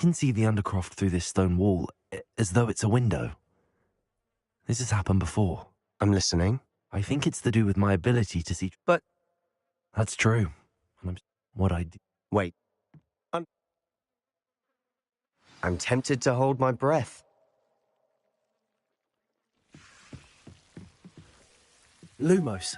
can see the undercroft through this stone wall, as though it's a window. This has happened before. I'm listening. I think it's to do with my ability to see... But... That's true. And what I do... Wait. I'm tempted to hold my breath. Lumos.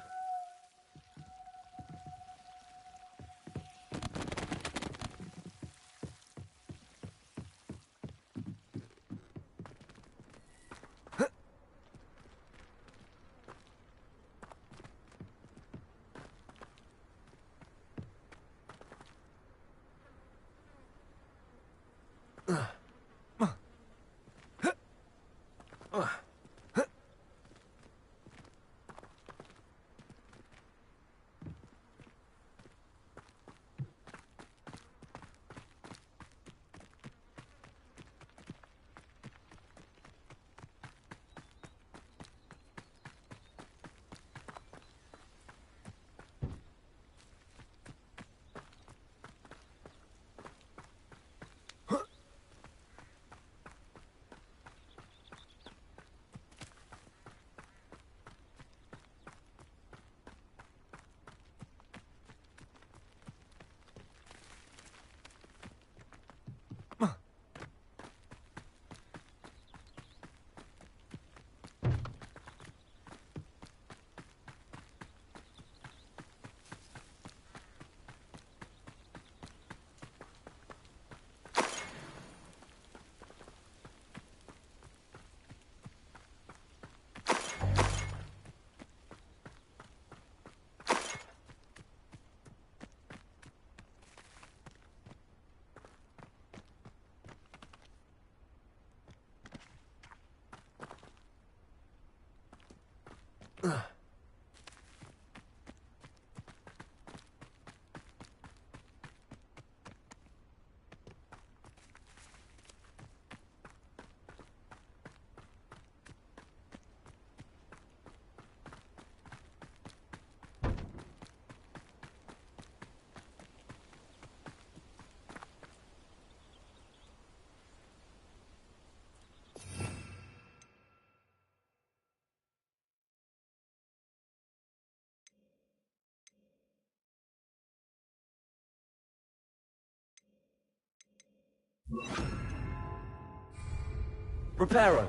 Reparo.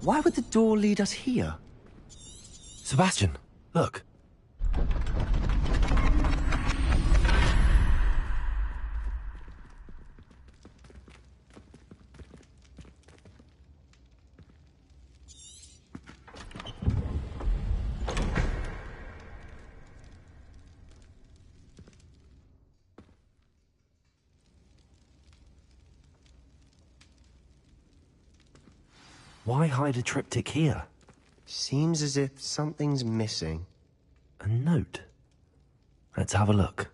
Why would the door lead us here? Sebastian, look. Why hide a triptych here? Seems as if something's missing. A note. Let's have a look.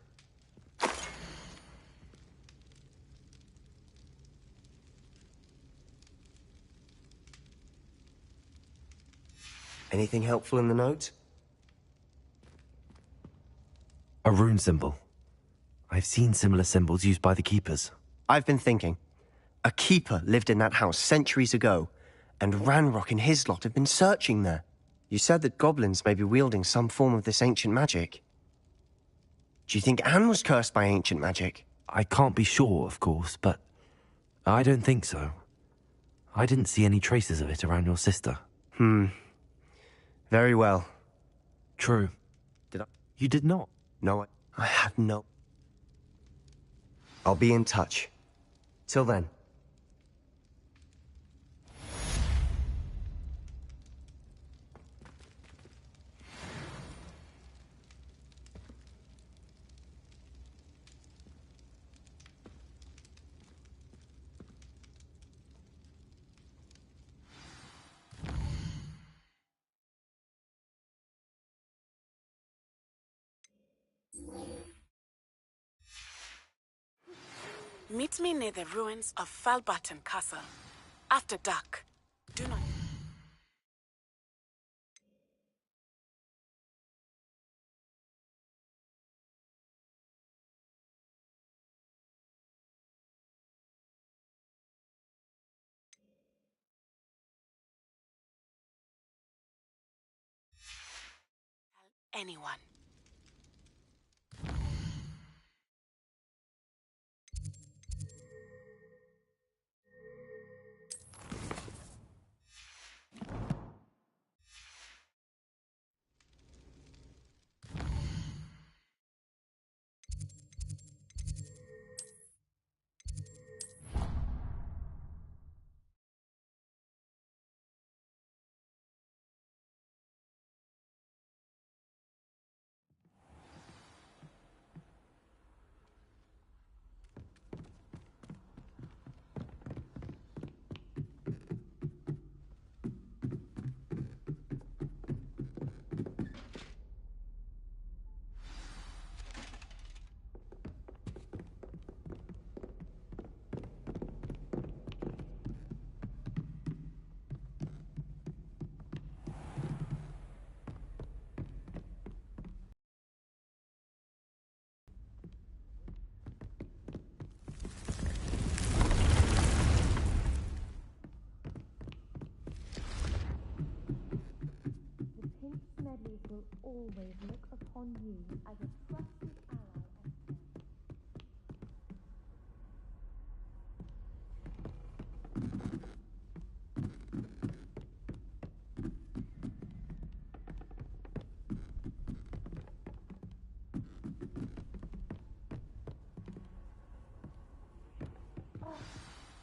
Anything helpful in the note? A rune symbol. I've seen similar symbols used by the keepers. I've been thinking. A keeper lived in that house centuries ago, and Ranrock and his lot have been searching there. You said that goblins may be wielding some form of this ancient magic. Do you think Anne was cursed by ancient magic? I can't be sure, of course, but I don't think so. I didn't see any traces of it around your sister. Very well. True. Did I? You did not? No, I had no... I'll be in touch. Till then. Meet me near the ruins of Falbaton Castle. After dark. Do not... tell anyone. Will always look upon you as a trusted ally and friend.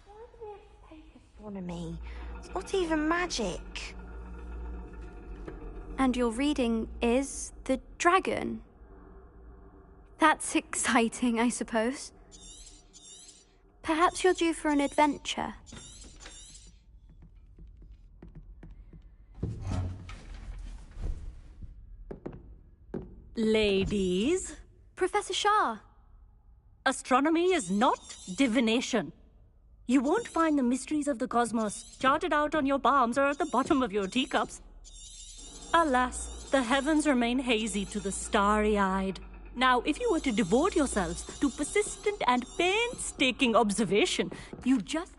Why do we have to take astronomy? It's not even magic. And your reading is the dragon. That's exciting, I suppose. Perhaps you're due for an adventure. Ladies, Professor Shah. astronomy is not divination. You won't find the mysteries of the cosmos charted out on your palms or at the bottom of your teacups. Alas, the heavens remain hazy to the starry-eyed. Now, if you were to devote yourselves to persistent and painstaking observation, you just...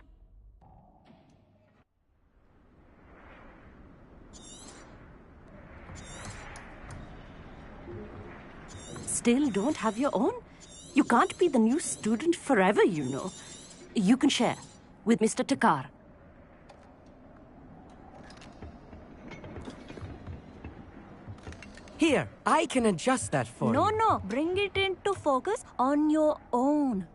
still don't have your own? You can't be the new student forever, you know. You can share with Mr. Takar. Here, I can adjust that for you. No, bring it into focus on your own.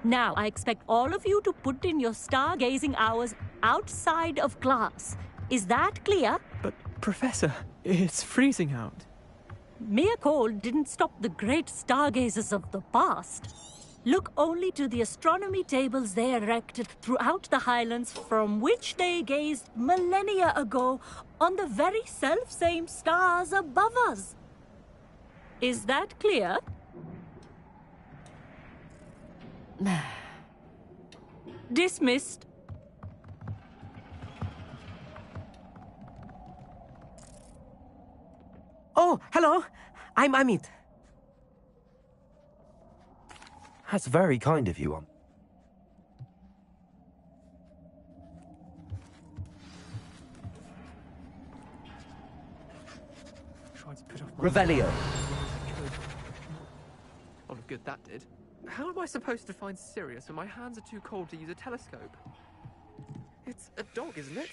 Now, I expect all of you to put in your stargazing hours outside of class. Is that clear? But, Professor, it's freezing out. mere cold didn't stop the great stargazers of the past. Look only to the astronomy tables they erected throughout the Highlands, from which they gazed millennia ago on the very self-same stars above us. Is that clear? Dismissed. Oh, hello. I'm Amit. That's very kind of you, Revelio. Lot of good that did. How am I supposed to find Sirius when my hands are too cold to use a telescope? It's a dog, isn't it?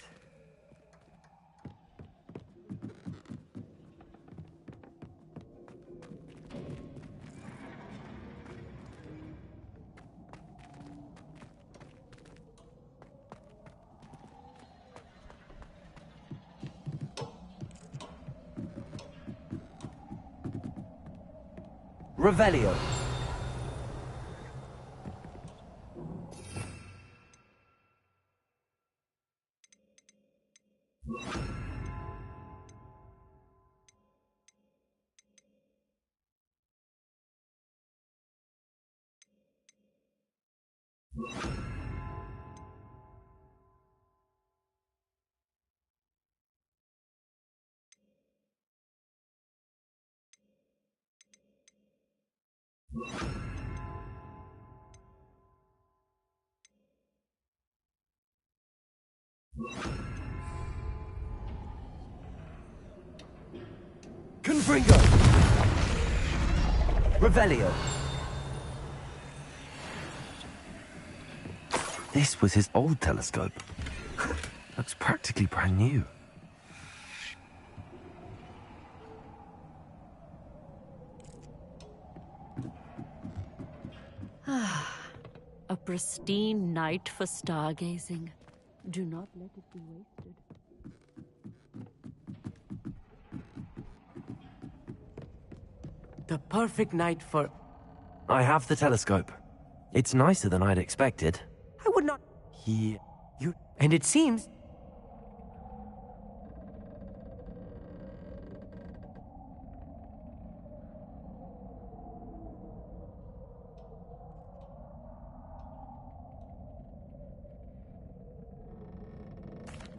Revelio. Confringo! Revelio! This was his old telescope. Looks practically brand new. A pristine night for stargazing. Do not let it be wasted. The perfect night for... I have the telescope. It's nicer than I'd expected. I would not... You... And it seems...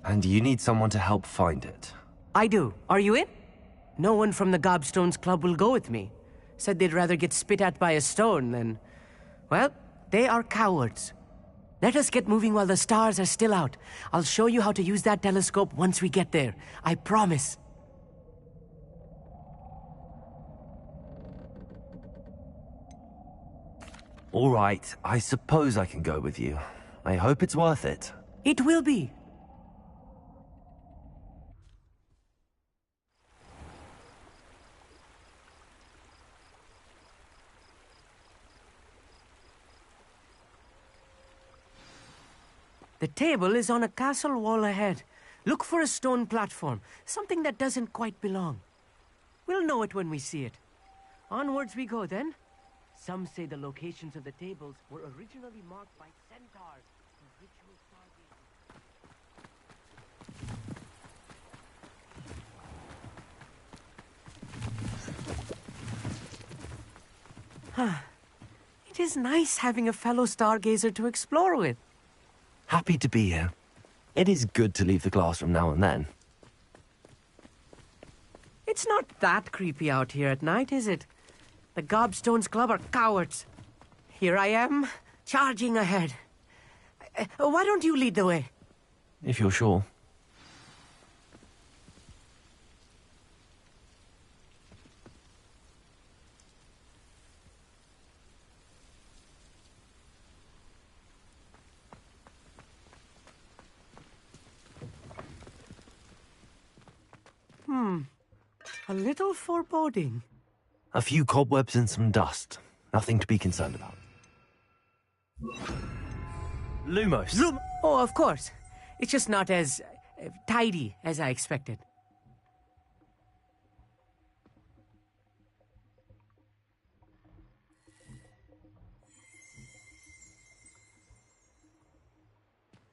And you need someone to help find it. I do. Are you in? No one from the Gobstones Club will go with me. Said they'd rather get spit at by a stone than... Well, they are cowards. Let us get moving while the stars are still out. I'll show you how to use that telescope once we get there. I promise. All right, I suppose I can go with you. I hope it's worth it. It will be. The table is on a castle wall ahead. Look for a stone platform, something that doesn't quite belong. We'll know it when we see it. Onwards we go then. Some say the locations of the tables were originally marked by centaurs for ritual stargazing. It is nice having a fellow stargazer to explore with. Happy to be here. It is good to leave the classroom now and then. It's not that creepy out here at night, is it? The Gobstones Club are cowards. Here I am, charging ahead. Why don't you lead the way? If you're sure. A little foreboding. A few cobwebs and some dust. Nothing to be concerned about. Lumos. Oh, of course. It's just not as tidy as I expected.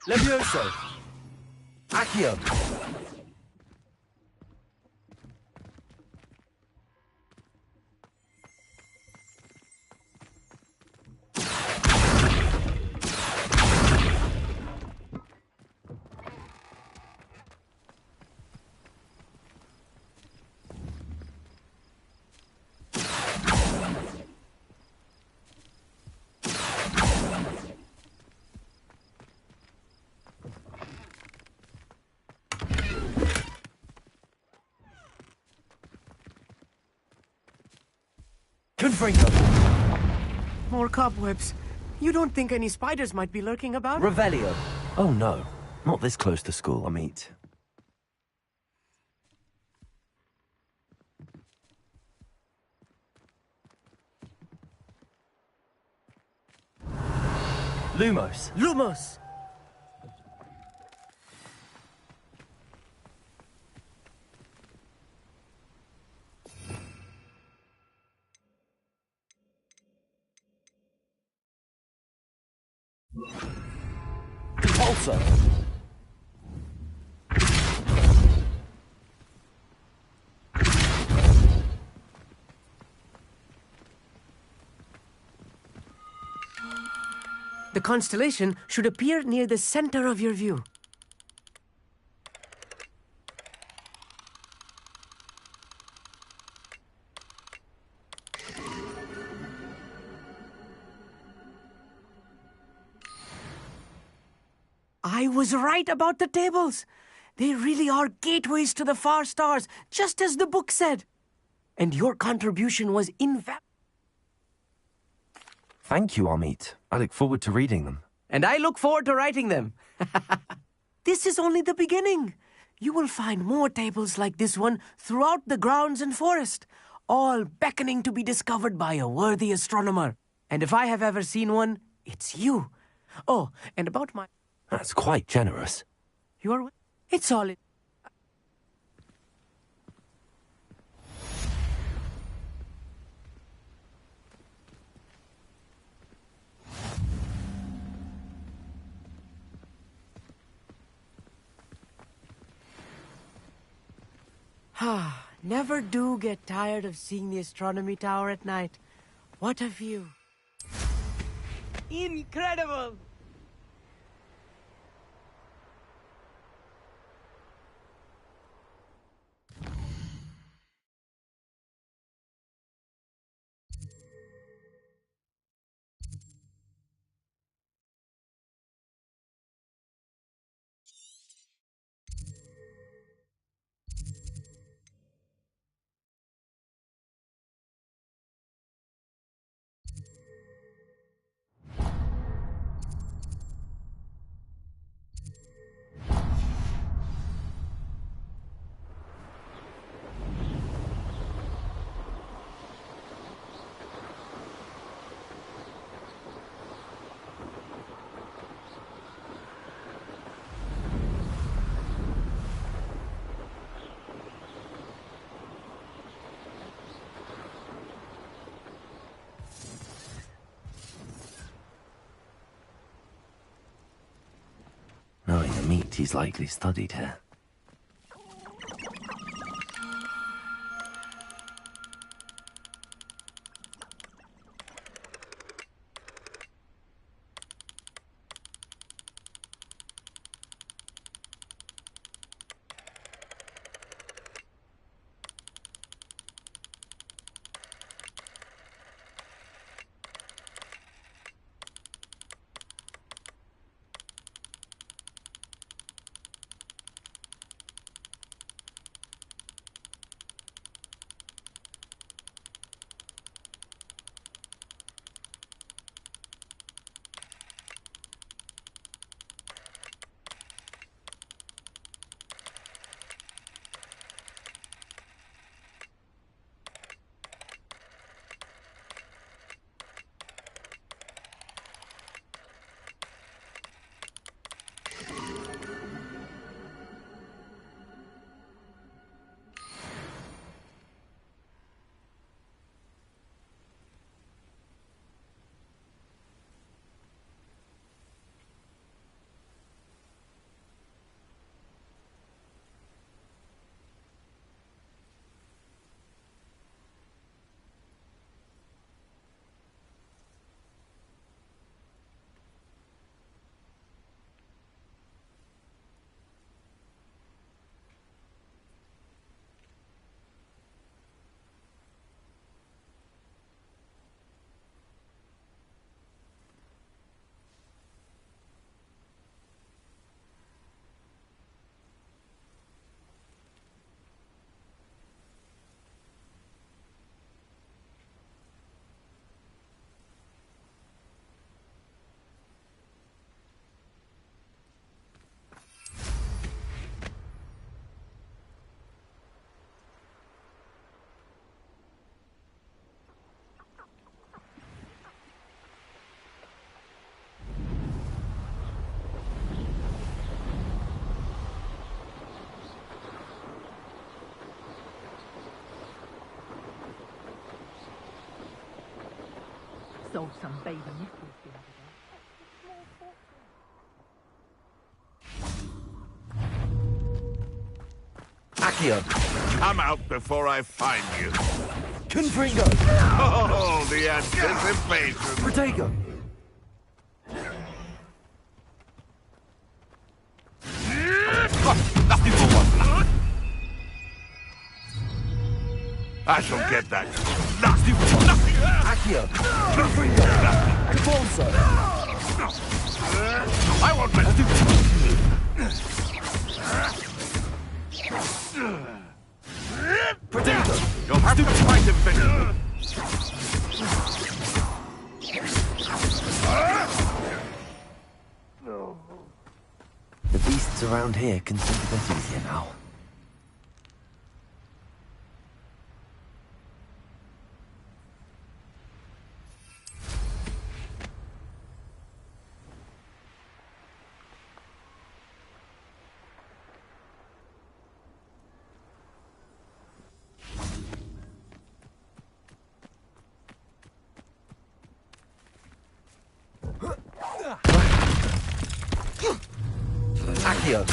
Levioso! Accio! Confringo! More cobwebs. You don't think any spiders might be lurking about? Revelio! Oh no, not this close to school, I mean. Lumos! Lumos! Pulsar! The constellation should appear near the center of your view. I was right about the tables. They really are gateways to the far stars, just as the book said. And your contribution was invaluable. Thank you, Amit. I look forward to reading them. And I look forward to writing them. This is only the beginning. You will find more tables like this one throughout the grounds and forest, all beckoning to be discovered by a worthy astronomer. And if I have ever seen one, it's you. Oh, and about my... That's quite generous. You're... It's all... Never do get tired of seeing the astronomy tower at night. What a view. Incredible! Knowing Amit, he's likely studied here. Sold some baby nipples the other day. Accio! Come out before I find you. Confringo! Oh, the anticipation. Protego! I shall get that. Nasty nothing. Accio! Confringo! Convulso! I won't let you. Protego! You'll have to fight him, Victor. The beasts around here can seem a bit easier now. Accio!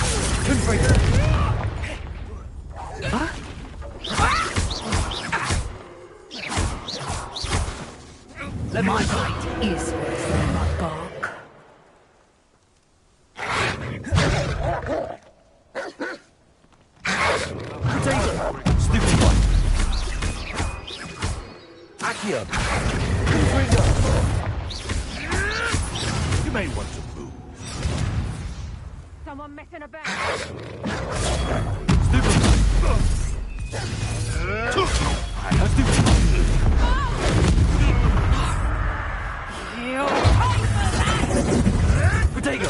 Confringo! My bite is worse than my bark. Protego! Stupid one! Accio! Confringo! You may want to move. Someone messing about. Stupid one! Stupid one! Protego!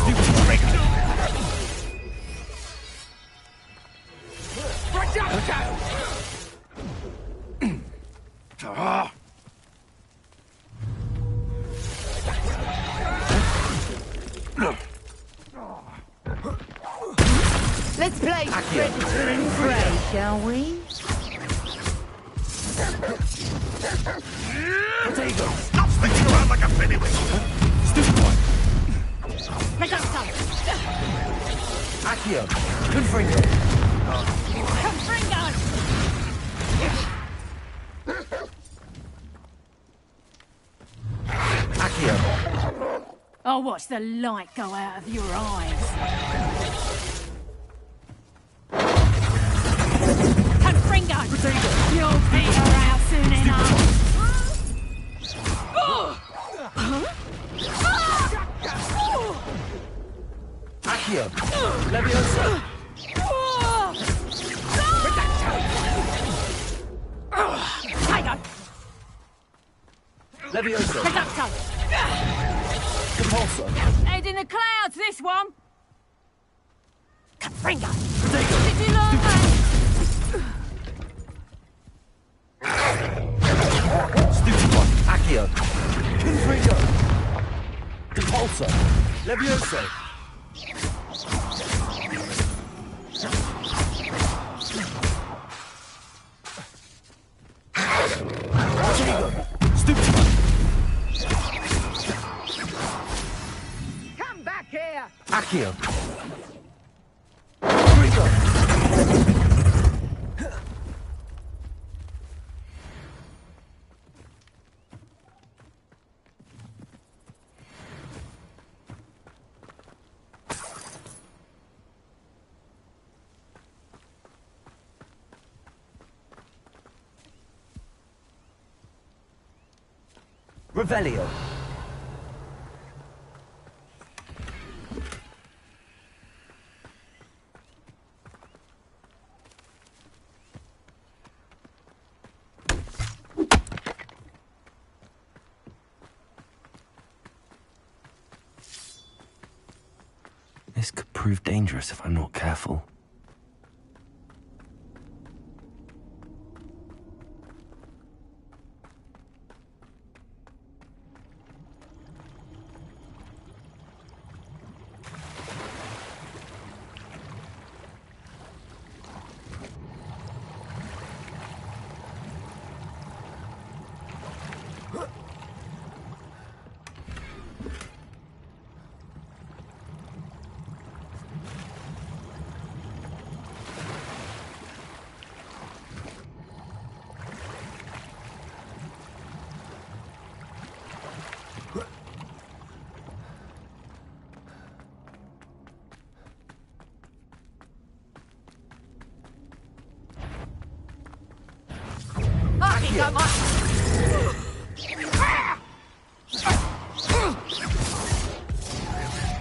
Stupid trigger! Let's play Predator and Prey, shall we? Protego! Stop sticking around like a pennywig. Stupid one! Pick up some. Accio! Confringo! Confringo! Accio! I'll watch the light go out of your eyes. Confringo! Protego! You'll peter out soon enough. Accio! Leviosa! Tiger! Leviosa! Pick up some. Compulso! Head in the clouds, this one. Confringo! Protego! Did you learn that? Stupid one! Accio! Confringo! Compulso! Leviosa! Protego! Stupid one! Come back here! Accio! Confringo! Revelio. This could prove dangerous if I'm not careful.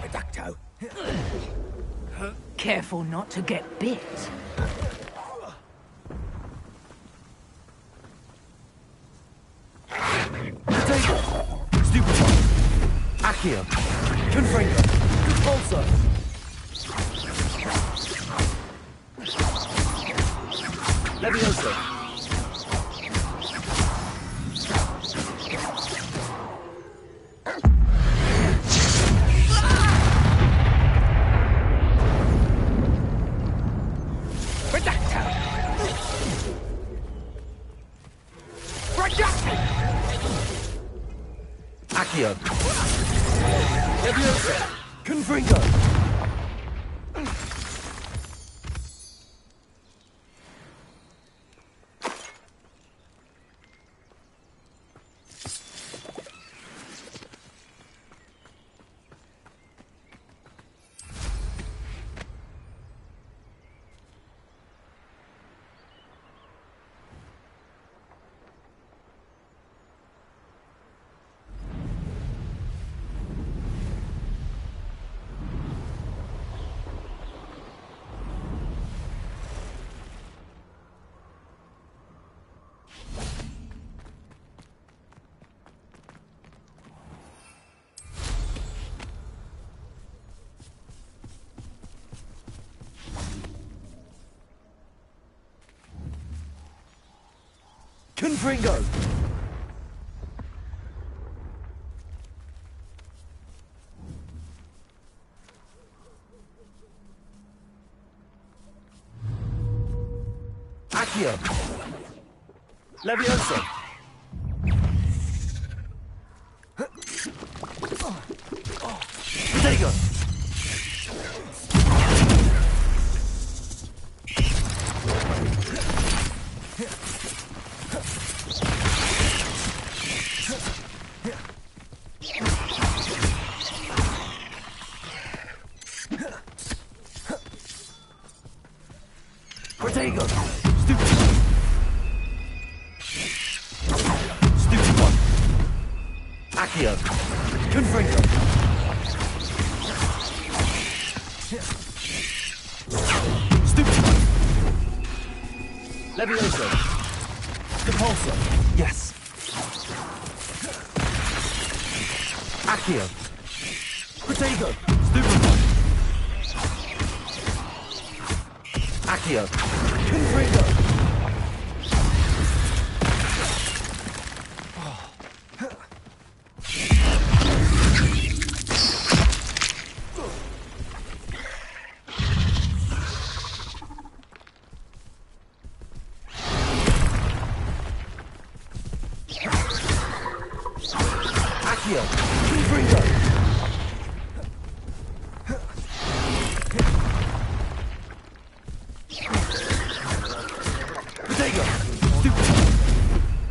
Reducto. Careful not to get bit. Stupid one. Accio. Confringo. Repulsor. Levioso. Accio. Leviosa. Confringo. Confringo. Accio. Levioso. Protego. Protego. Stupid one. Accio. Confringo. Stupid one. Levioso. Repulsor. Yes. Accio. Protego. Stupid one. Accio. Confringo. Accio. Confringo. Protego. Stupid.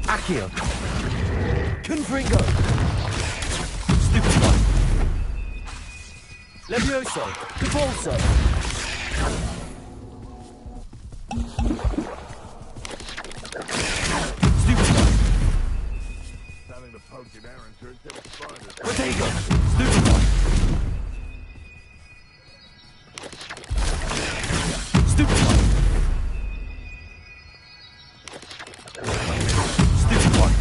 Accio. Confringo. Stupid one. Levioso. Repulsor. Stupid one. Having to poke an errand turns into spiders. Protego. Stupid one. Stupid one. Stupid one.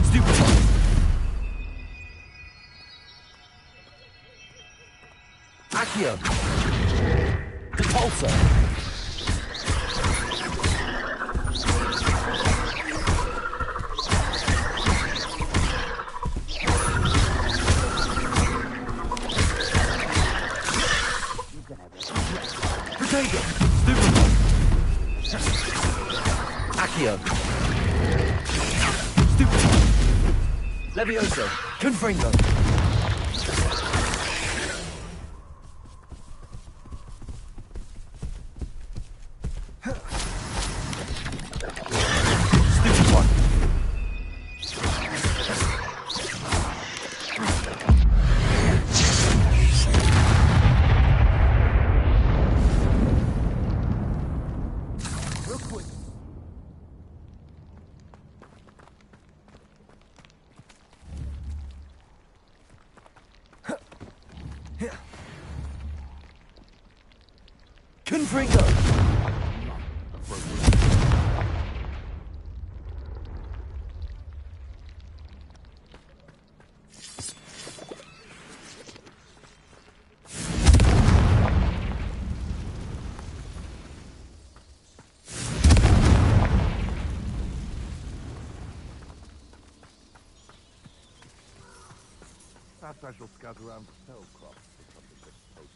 Stupid one. Accio. Repulsor. Protego. Stupid one. Accio. Stupid one. Levioso. Confringo. Stupid one. for it goes. Perhaps I shall scout around Cellcroft for something that's post.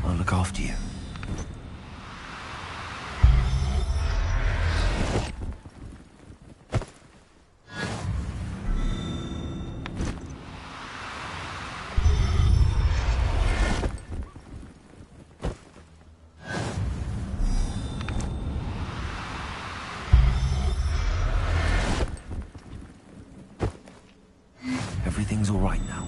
I'll look after you. Everything's all right now.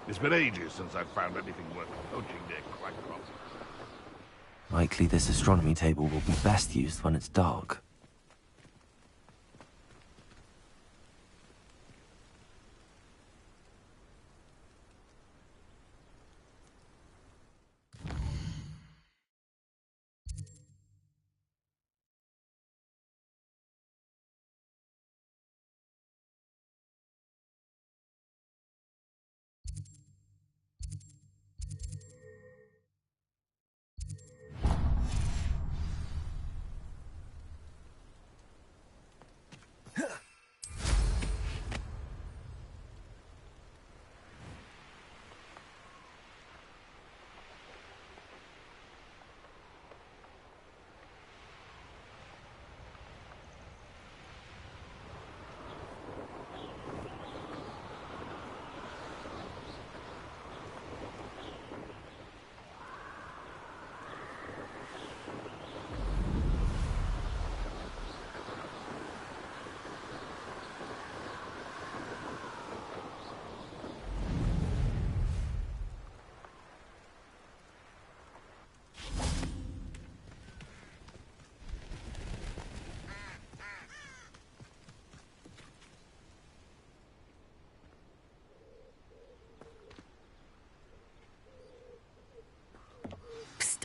It's been ages since I've found anything worth poaching near Crackcroft. Likely this astronomy table will be best used when it's dark.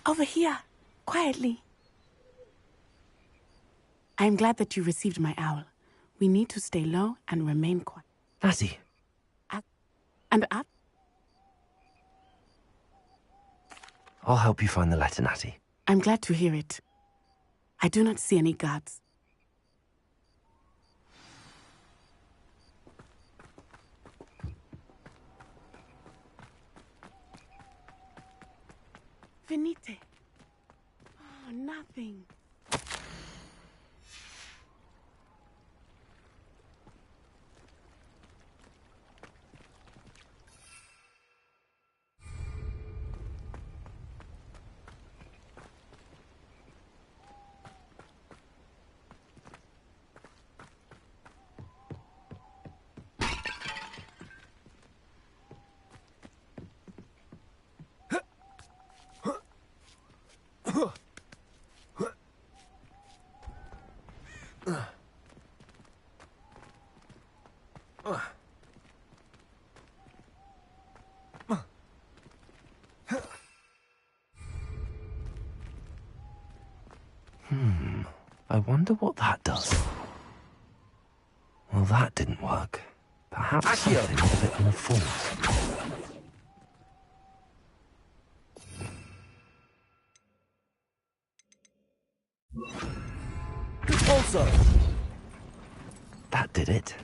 Over here, quietly. I'm glad that you received my owl. We need to stay low and remain quiet. Natty. And up? I'll help you find the letter, Natty. I'm glad to hear it. I do not see any guards. Venite. Oh, nothing. I wonder what that does. Well, that didn't work. Perhaps Accio. something with a bit more force. Also, That did it.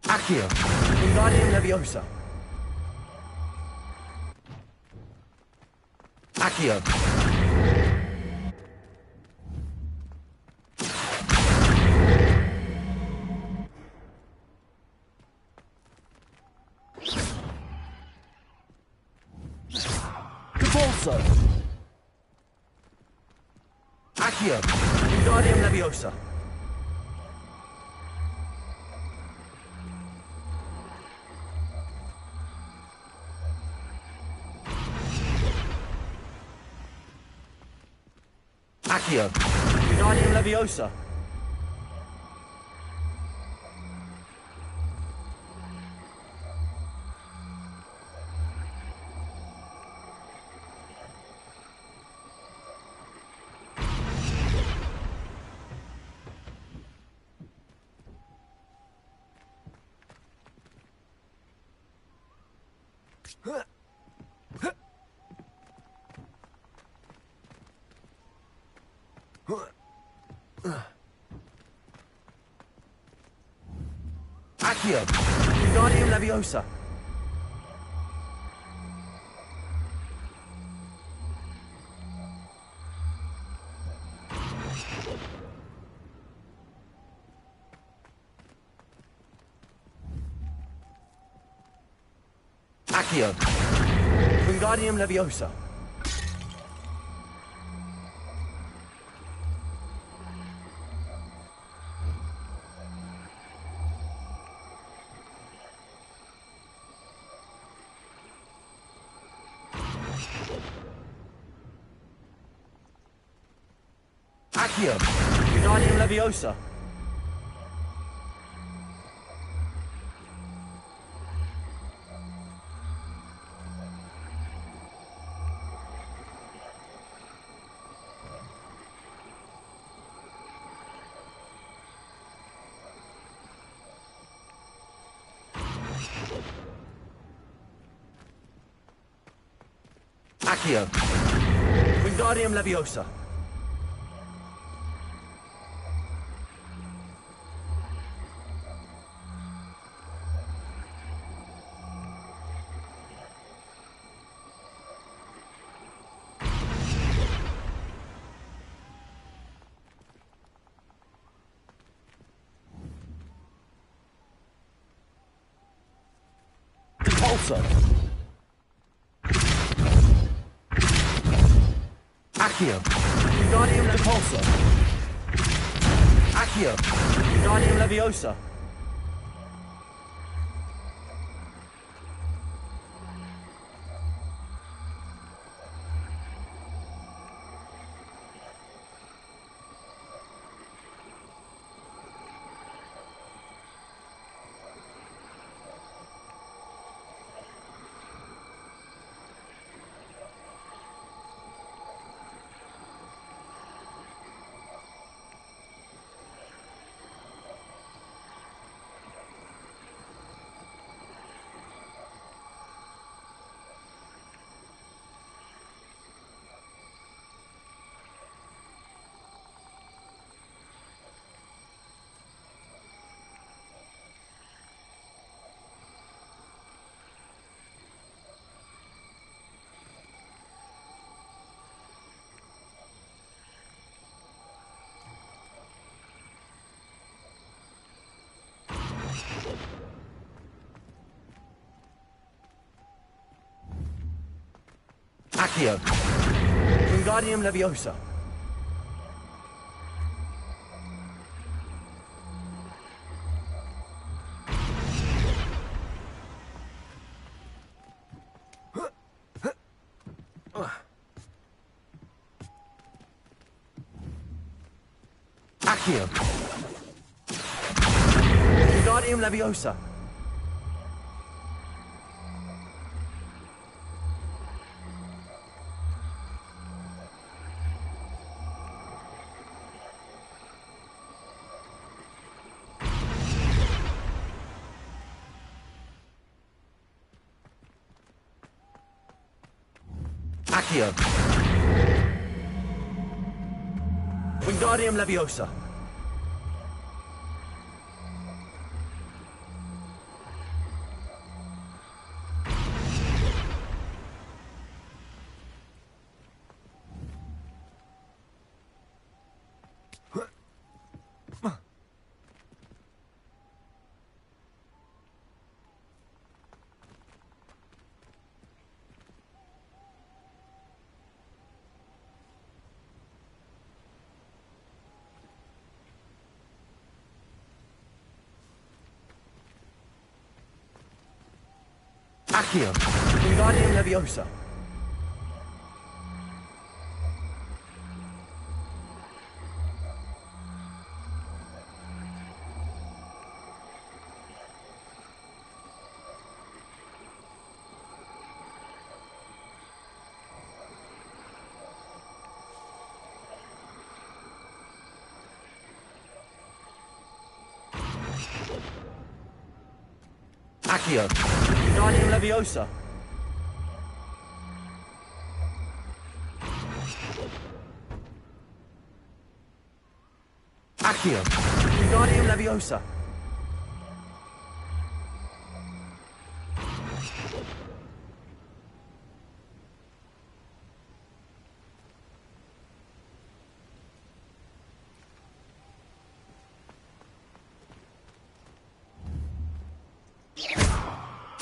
Accio, Wingardium Leviosa. Accio. Capolso. Accio, Wingardium Leviosa. Accio, Wingardium Leviosa. Accio, Wingardium Leviosa. Accio, Wingardium Leviosa. Accio, Wingardium Leviosa. Accio, Wingardium Leviosa. Repulsor. Accio, Wingardium Repulsor. Accio, Wingardium Leviosa. Accio. Wingardium Leviosa. Accio. Wingardium Leviosa. Accio. Wingardium Leviosa. Accio. Wingardium Leviosa. Accio. Wingardium Leviosa. Accio. Wingardium Leviosa.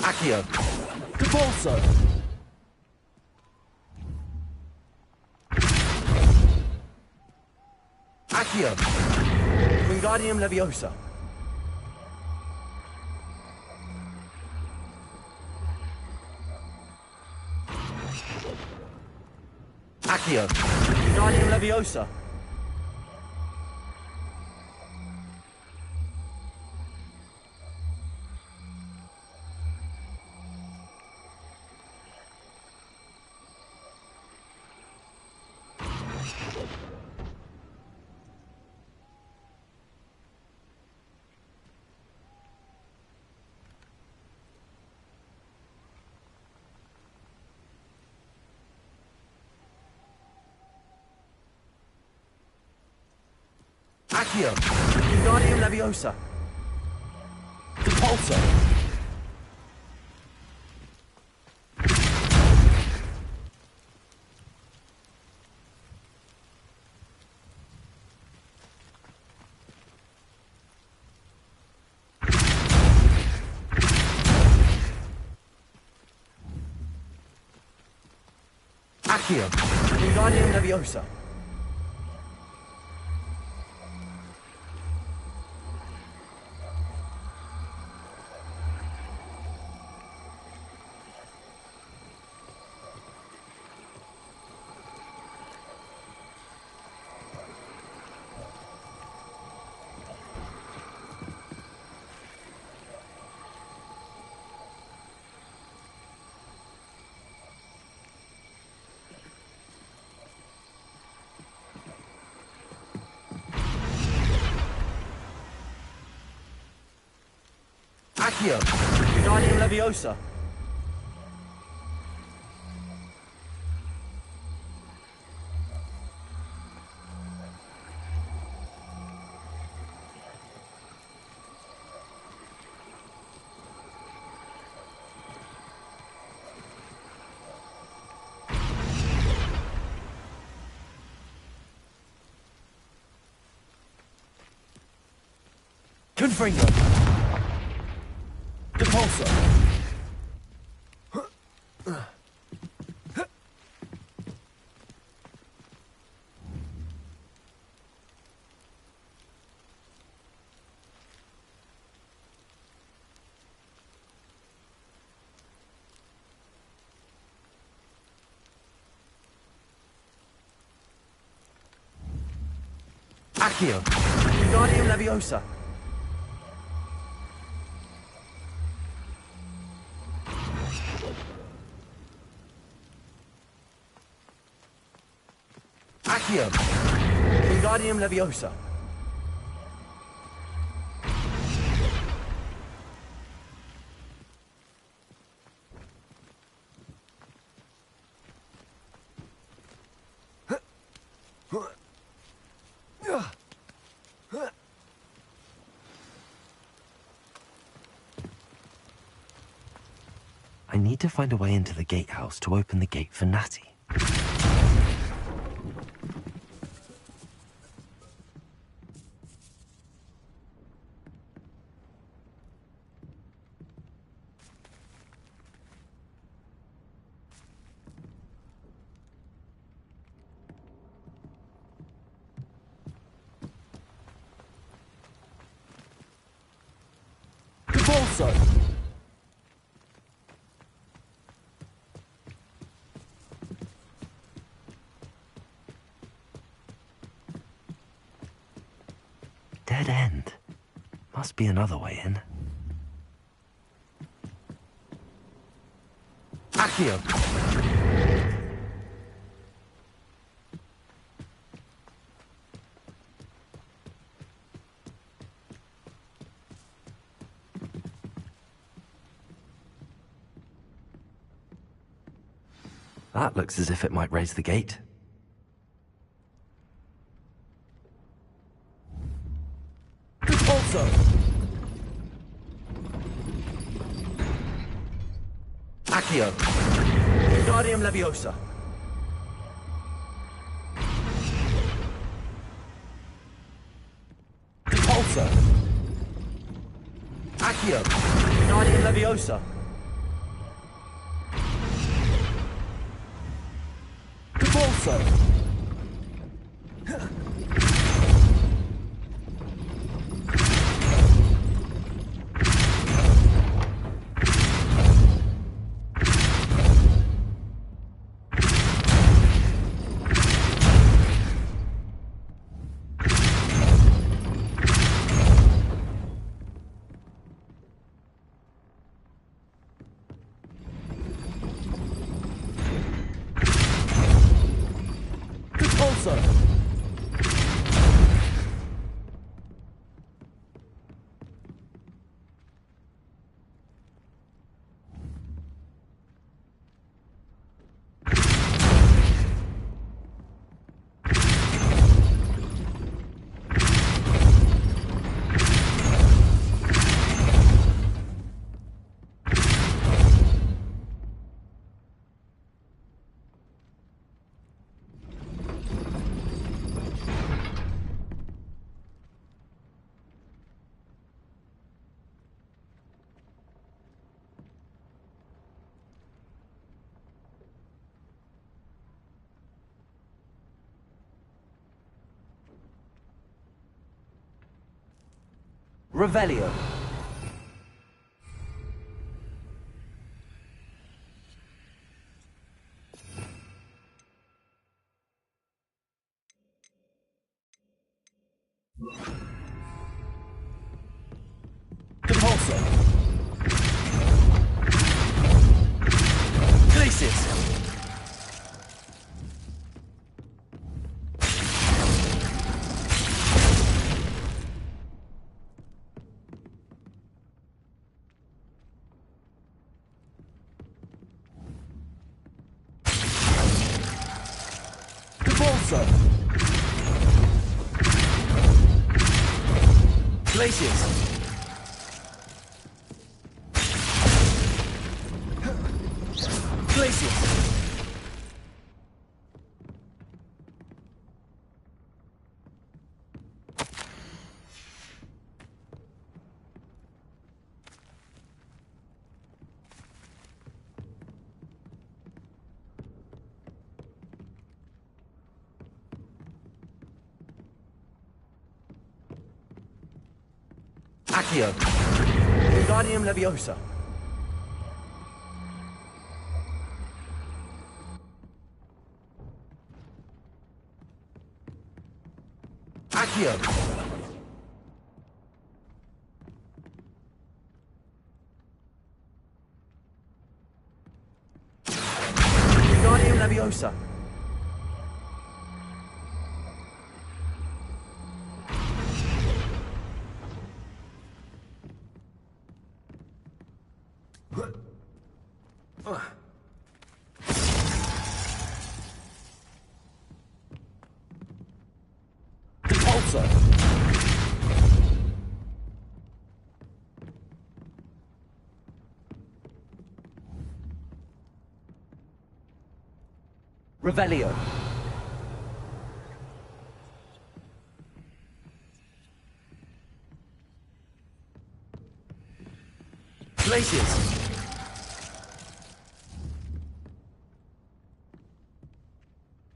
Accio. Capulso. Accio. Wingardium Leviosa. Accio. Wingardium Leviosa. Accio. Wingardium Leviosa. Capulso. Accio. Wingardium Leviosa. Accio. Wingardium Leviosa. Confringo. Depulso. Accio! Wingardium Leviosa! Accio! Wingardium Leviosa! I need to find a way into the gatehouse to open the gate for Natty. Also. Dead end. Must be another way in. Accio! That looks as if it might raise the gate. Also. Accio. Wingardium Leviosa. Repulsor. Accio. Wingardium Leviosa. Repulsor. Revelio. Compulsor. Glacis. Compulsor. Glacis. Glacius! Accio! Wingardium Leviosa! Accio! Wingardium Leviosa! Repulsor! Revelio! Glacius!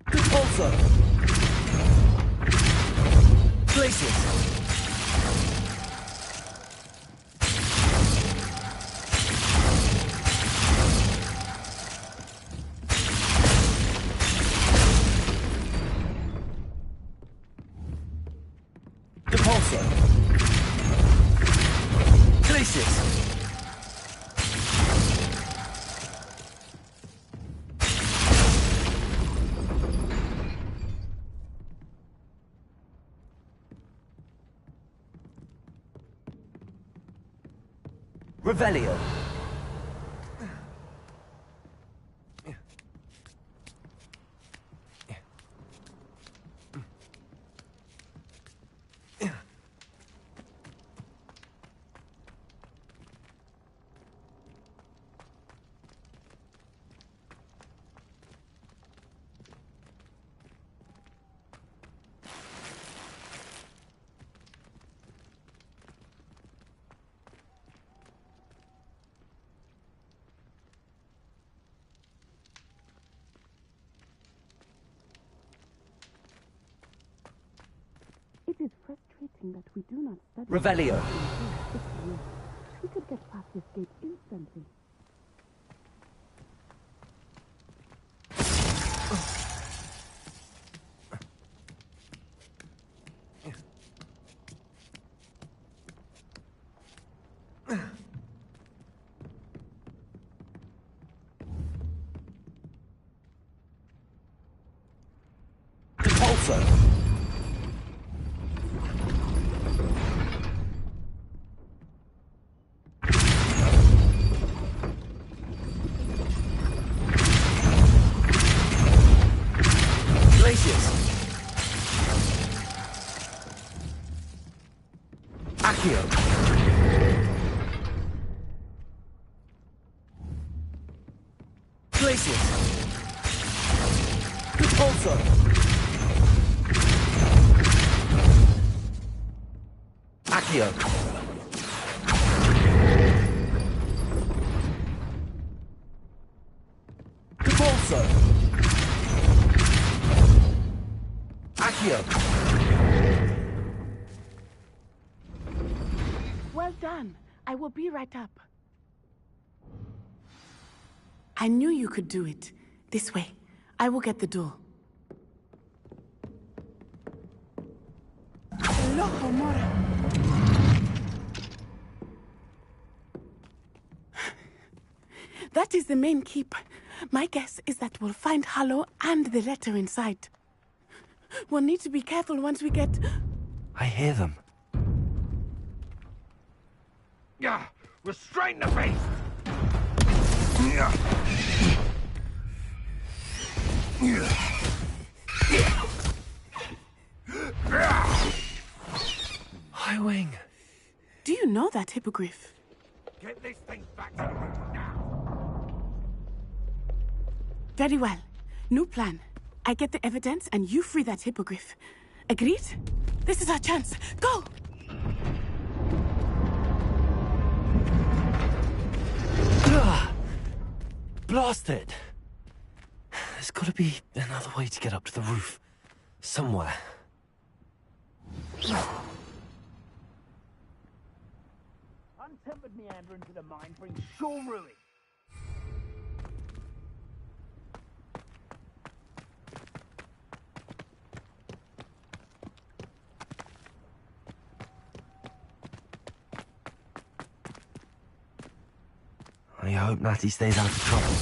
Repulsor! Glacius! Repulsor! Glacius! Revelio! It is frustrating that we do not study. Revelio! We could get past this gate instantly. Repulsor! Glacius! Accio! Glacius! Repulsor! Accio! Repulsor! Accio! Well done. I will be right up. I knew you could do it. This way. I will get the door. Loco Mora. That is the main keep. My guess is that we'll find Hallow and the letter inside. We'll need to be careful once we get... I hear them. Yeah, restrain the beast! Yeah. Highwing! Do you know that hippogriff? Get this thing back to me now! Very well. New plan. I get the evidence and you free that hippogriff. Agreed? This is our chance. Go! Blast it! There's gotta be another way to get up to the roof. Somewhere. Untempered meander into the mine brings sure ruin. I hope Natty stays out of trouble.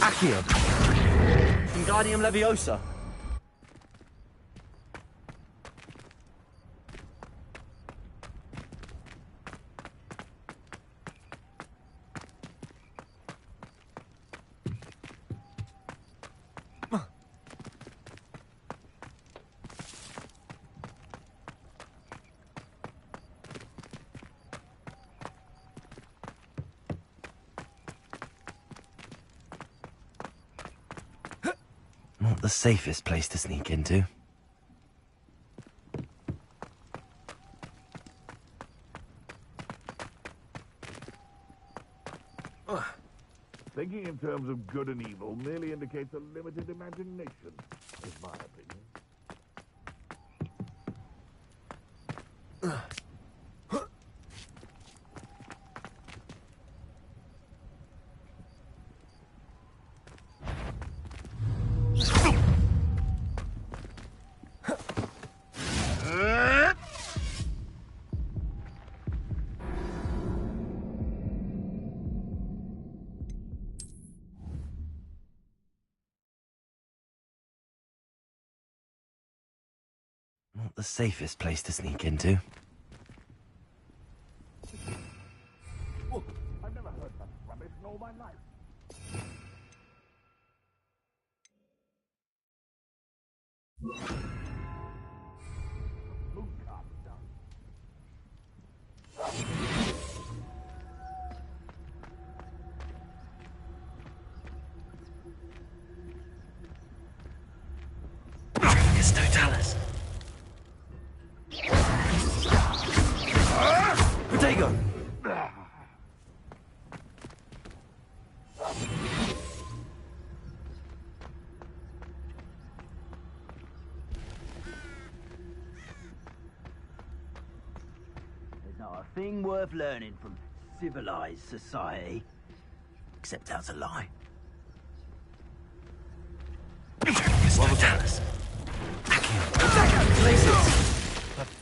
Accio! Wingardium Leviosa! Not the safest place to sneak into. Thinking in terms of good and evil merely indicates a limited imagination, is my opinion. Not the safest place to sneak into. Oh, I've never heard such rubbish in all my life. Totalis. Protego! There's not a thing worth learning from civilized society, except how to lie. Totalis.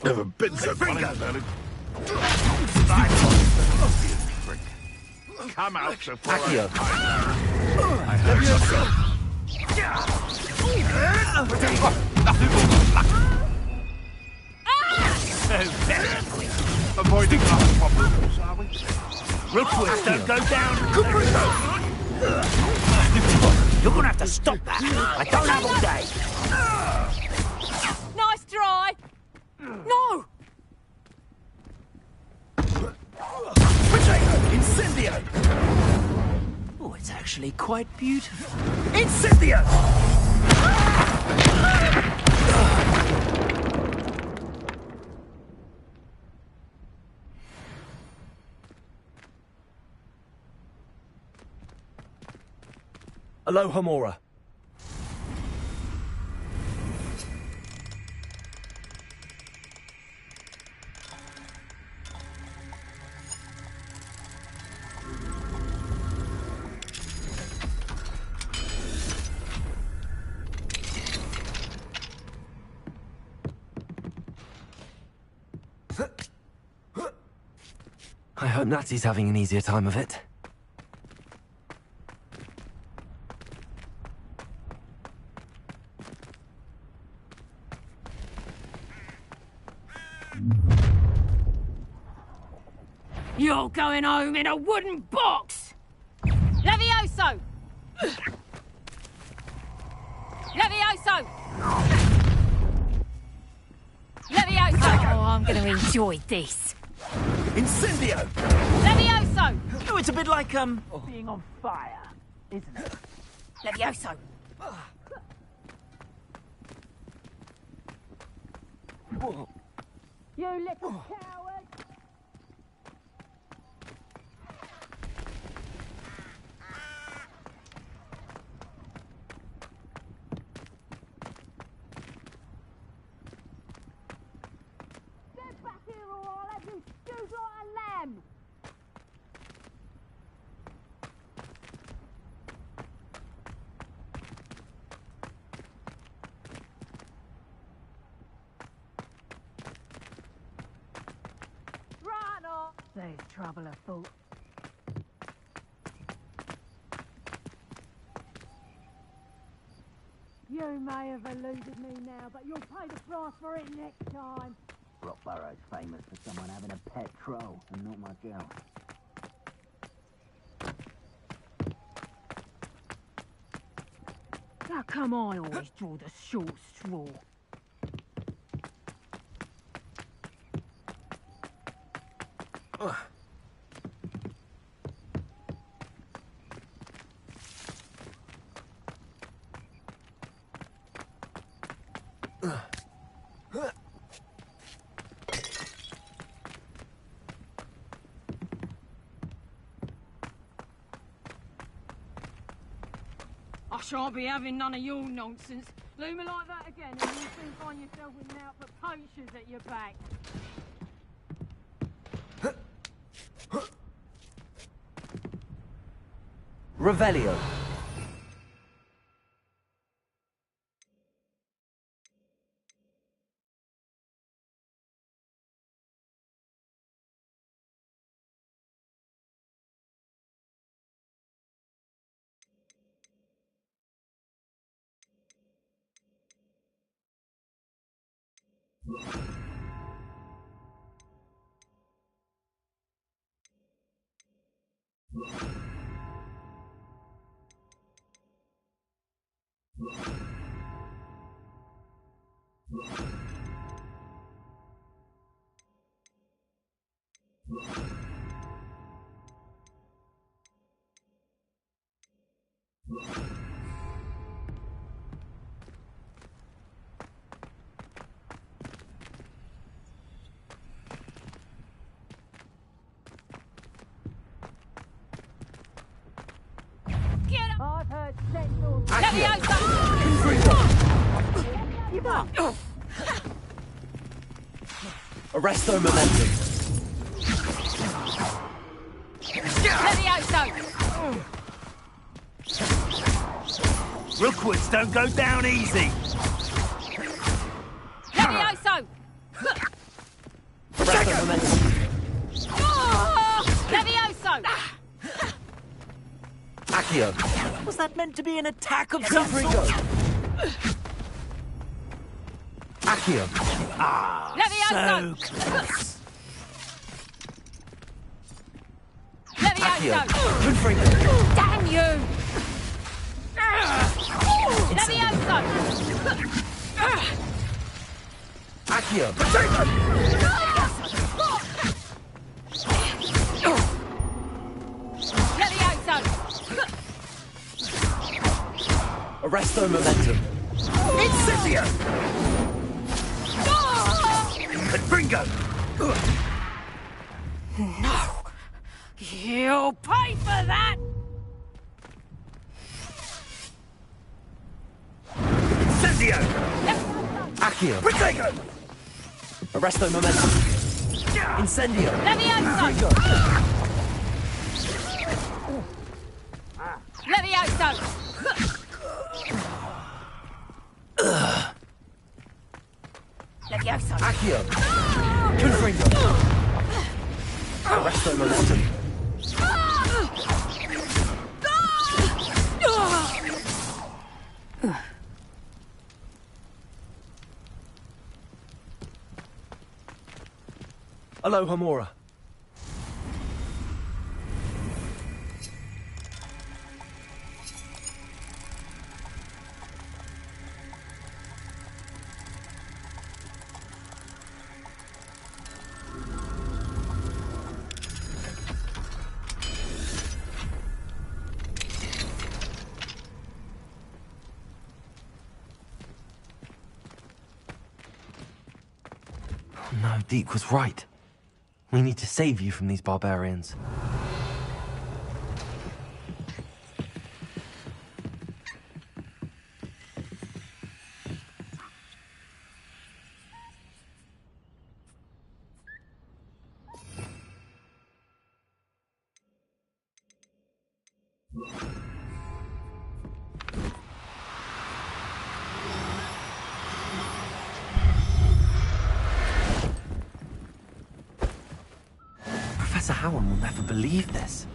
Never been so funny about it. Come out before Accio! I have avoiding our problems, are we? Rookwoods don't go down! You're gonna have to stop that! I don't have all day! Nice try! No! Incendio! Oh, it's actually quite beautiful. Incendio! Aloha Mora. I hope Natsy's having an easier time of it. You're going home in a wooden box! Levioso! Levioso! Levioso! Oh, I'm gonna enjoy this. Incendio! Levioso! Oh, it's a bit like, being on fire, isn't it? Levioso! You little coward! Get back here or I'll have you stewed like a lamb! Run off! There's trouble afoot. You may have eluded me now, but you'll pay the price for it next time. Rockborough's famous for someone having a pet troll, and not my girl. How come I always draw the short straw? I shan't be having none of your nonsense. Leave me like that again and you'll soon find yourself with an outfit poachers at your back. Revelio. I've heard sentinels. Levioso! Give up! Arresto momentum. Levioso! Rookwoods don't go down easy. Levioso! Arresto momentum. Levioso! Accio. Was that meant to be an attack of some sort? Accio. Ah, Levioso! so close. Levioso! Confringo. Damn you! Levioso! Accio. Levioso! Arresto momentum. Incendio! Confringo. No! You'll pay for that! Incendio! Accio. Protego! Arresto momentum. Incendio! Levioso! Levioso! Levioso! Accio. Confringo. Arresto momentum. Aloha Mora. No, Deke was right. We need to save you from these barbarians. Professor Howard will never believe this.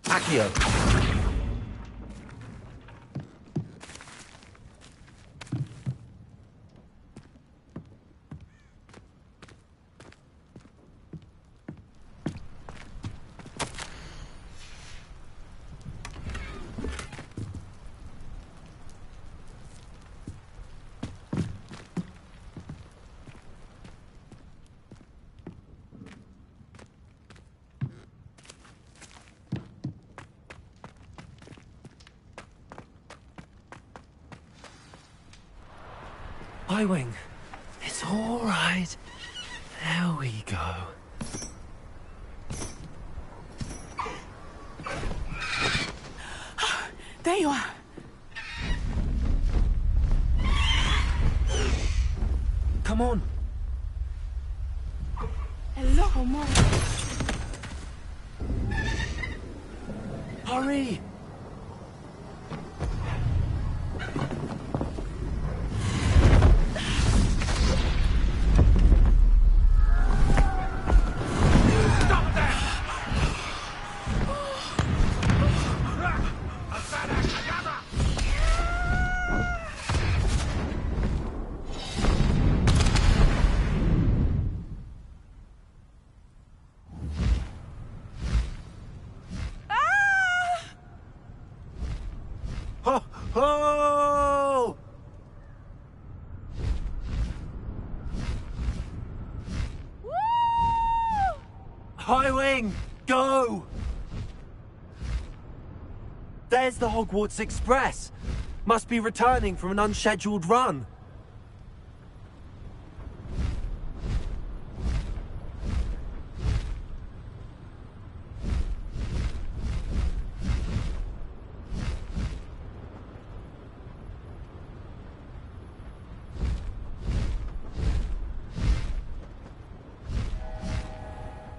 Accio! Wing. It's all right. There we go. There you are. Come on. Hello, Mom. Hurry! Oh! High Wing, go! There's the Hogwarts Express. Must be returning from an unscheduled run.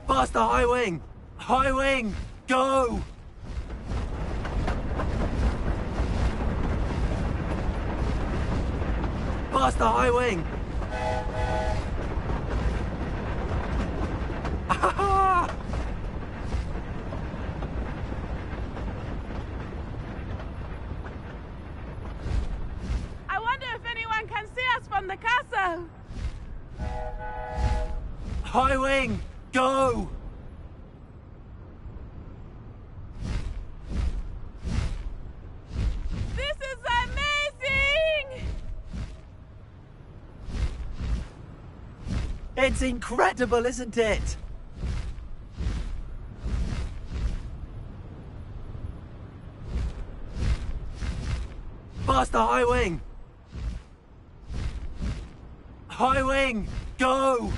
Faster, High Wing! High Wing, go! Faster, High Wing! I wonder if anyone can see us from the castle. High Wing, go! This is amazing! It's incredible, isn't it? Faster, High Wing! High Wing, go!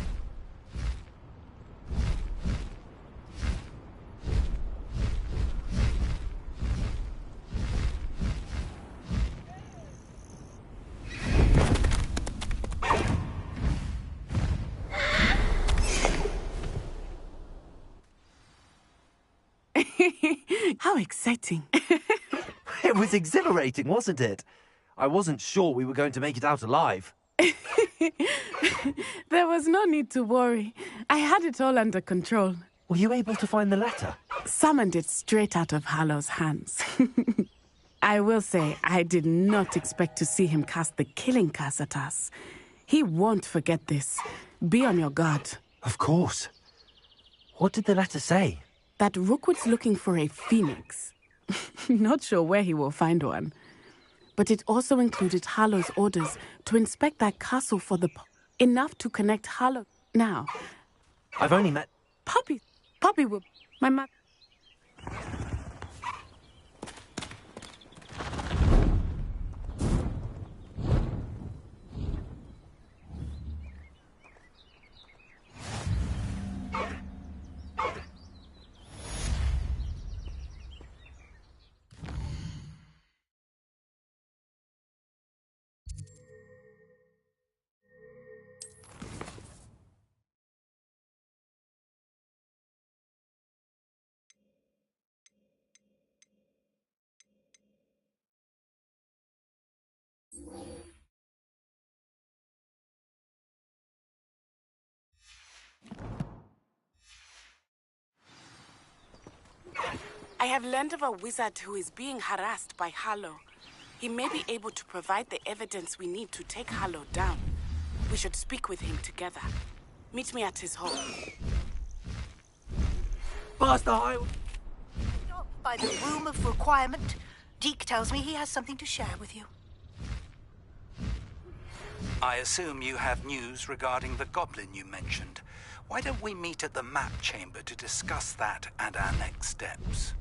How exciting. It It was exhilarating, wasn't it? I wasn't sure we were going to make it out alive. There was no need to worry. I had it all under control. Were you able to find the letter? Summoned it straight out of Hallow's hands. I will say, I did not expect to see him cast the killing curse at us. He won't forget this. Be on your guard. Of course. What did the letter say? That Rookwood's looking for a phoenix. Not sure where he will find one. But it also included Hallow's orders to inspect that castle for enough to connect Hallow. Now, I've only met... Poppy will... My mother... I have learned of a wizard who is being harassed by Hallow. He may be able to provide the evidence we need to take Hallow down. We should speak with him together. Meet me at his home. Past the highway. By the Room of Requirement, Deke tells me he has something to share with you. I assume you have news regarding the goblin you mentioned. Why don't we meet at the map chamber to discuss that and our next steps?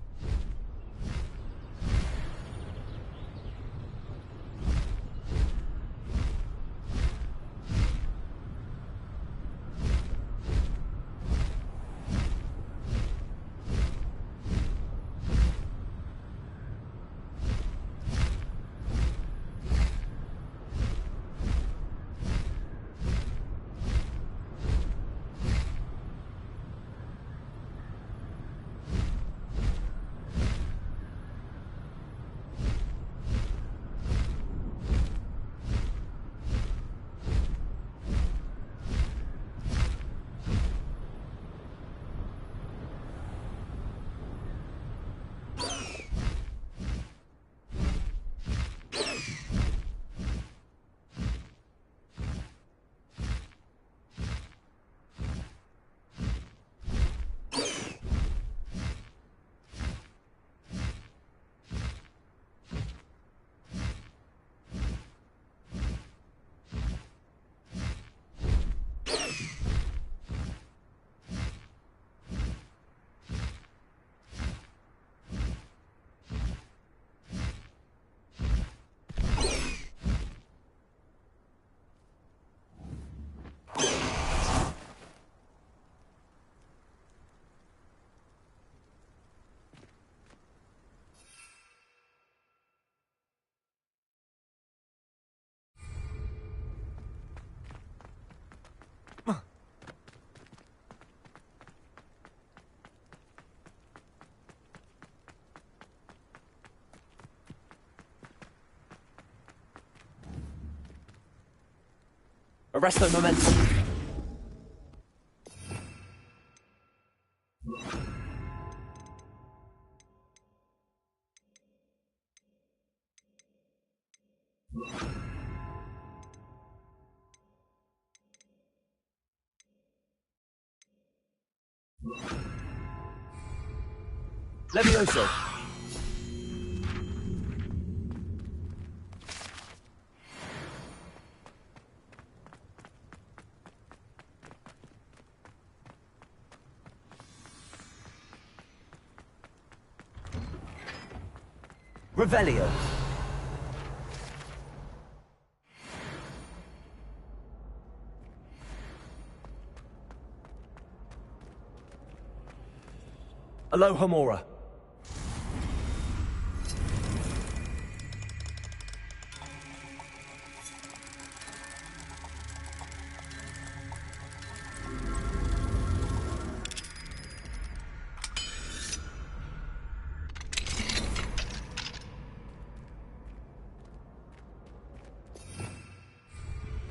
Arresto momentum. Levioso. Revelio. Alohomora.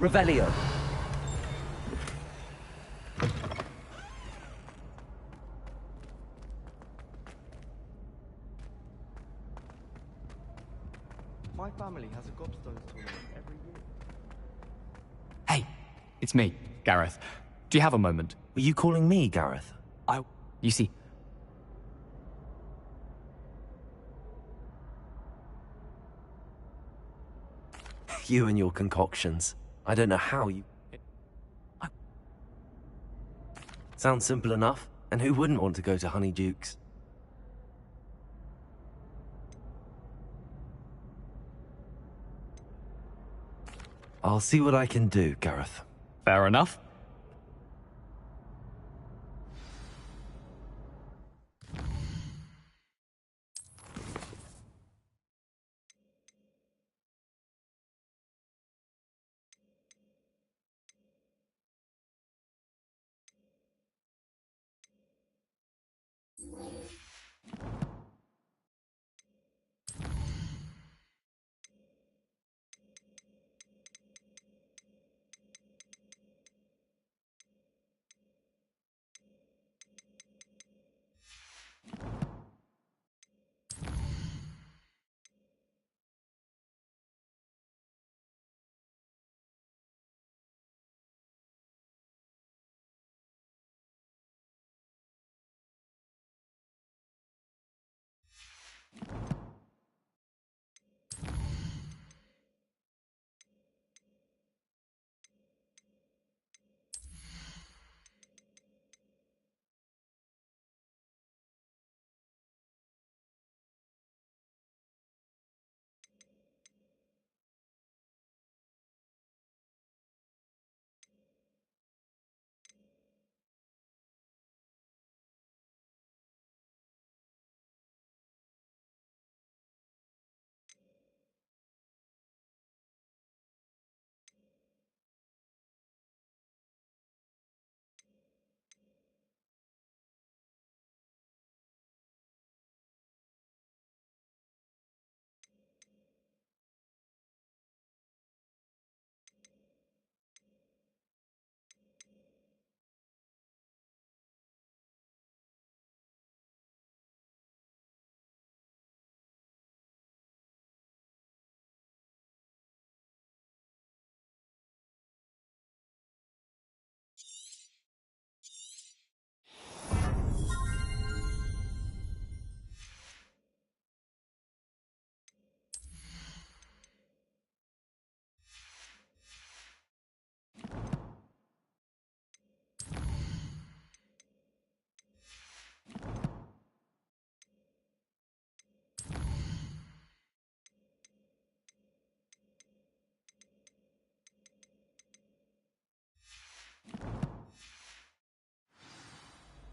Revelio. My family has a gobstones tournament every year. Hey, it's me, Gareth. Do you have a moment? Were you calling me, Gareth? You see... You and your concoctions. I don't know how you... Sounds simple enough. And who wouldn't want to go to Honeydukes? I'll see what I can do, Gareth. Fair enough.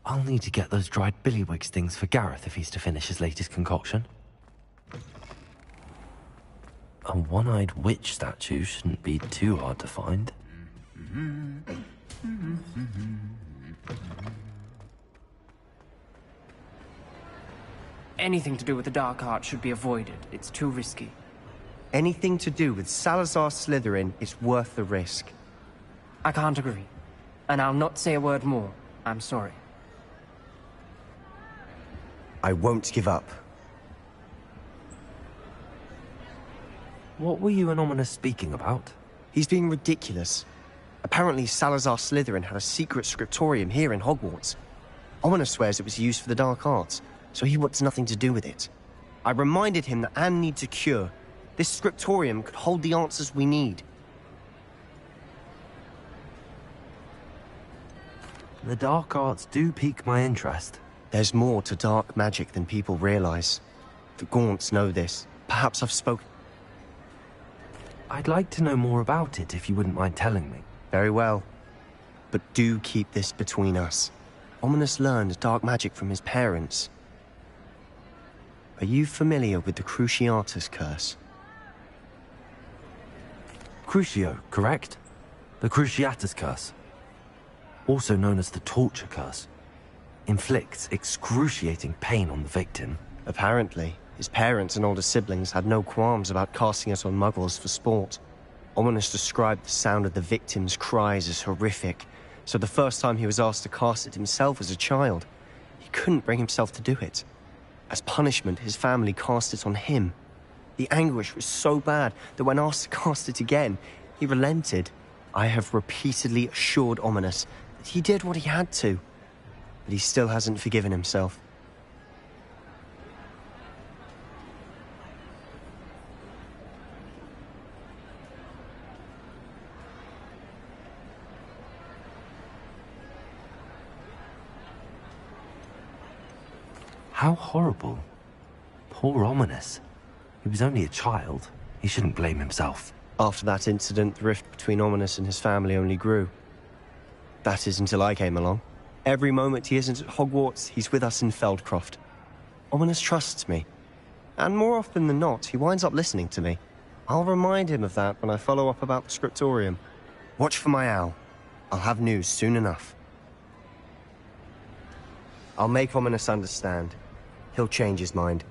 I'll need to get those dried billywigs things for Gareth if he's to finish his latest concoction. A one-eyed witch statue shouldn't be too hard to find. Anything to do with the dark art should be avoided. It's too risky. Anything to do with Salazar Slytherin is worth the risk. I can't agree. And I'll not say a word more. I'm sorry. I won't give up. What were you and Ominous speaking about? He's being ridiculous. Apparently Salazar Slytherin had a secret scriptorium here in Hogwarts. Ominous swears it was used for the dark arts, so he wants nothing to do with it. I reminded him that Anne needs a cure. This scriptorium could hold the answers we need. The dark arts do pique my interest. There's more to dark magic than people realize. The Gaunts know this. Perhaps I've spoken... I'd like to know more about it if you wouldn't mind telling me. Very well. But do keep this between us. Ominous learned dark magic from his parents. Are you familiar with the Cruciatus curse? Crucio, correct? The Cruciatus curse. Also known as the torture curse. Inflicts excruciating pain on the victim. Apparently, his parents and older siblings had no qualms about casting it on muggles for sport. Ominous described the sound of the victim's cries as horrific, so the first time he was asked to cast it himself as a child, he couldn't bring himself to do it. As punishment, his family cast it on him. The anguish was so bad that when asked to cast it again, he relented. I have repeatedly assured Ominous that he did what he had to, but he still hasn't forgiven himself. How horrible. Poor Ominous. He was only a child. He shouldn't blame himself. After that incident, the rift between Ominous and his family only grew. That is until I came along. Every moment he isn't at Hogwarts, he's with us in Feldcroft. Ominous trusts me. And more often than not, he winds up listening to me. I'll remind him of that when I follow up about the scriptorium. Watch for my owl. I'll have news soon enough. I'll make Ominous understand. He'll change his mind.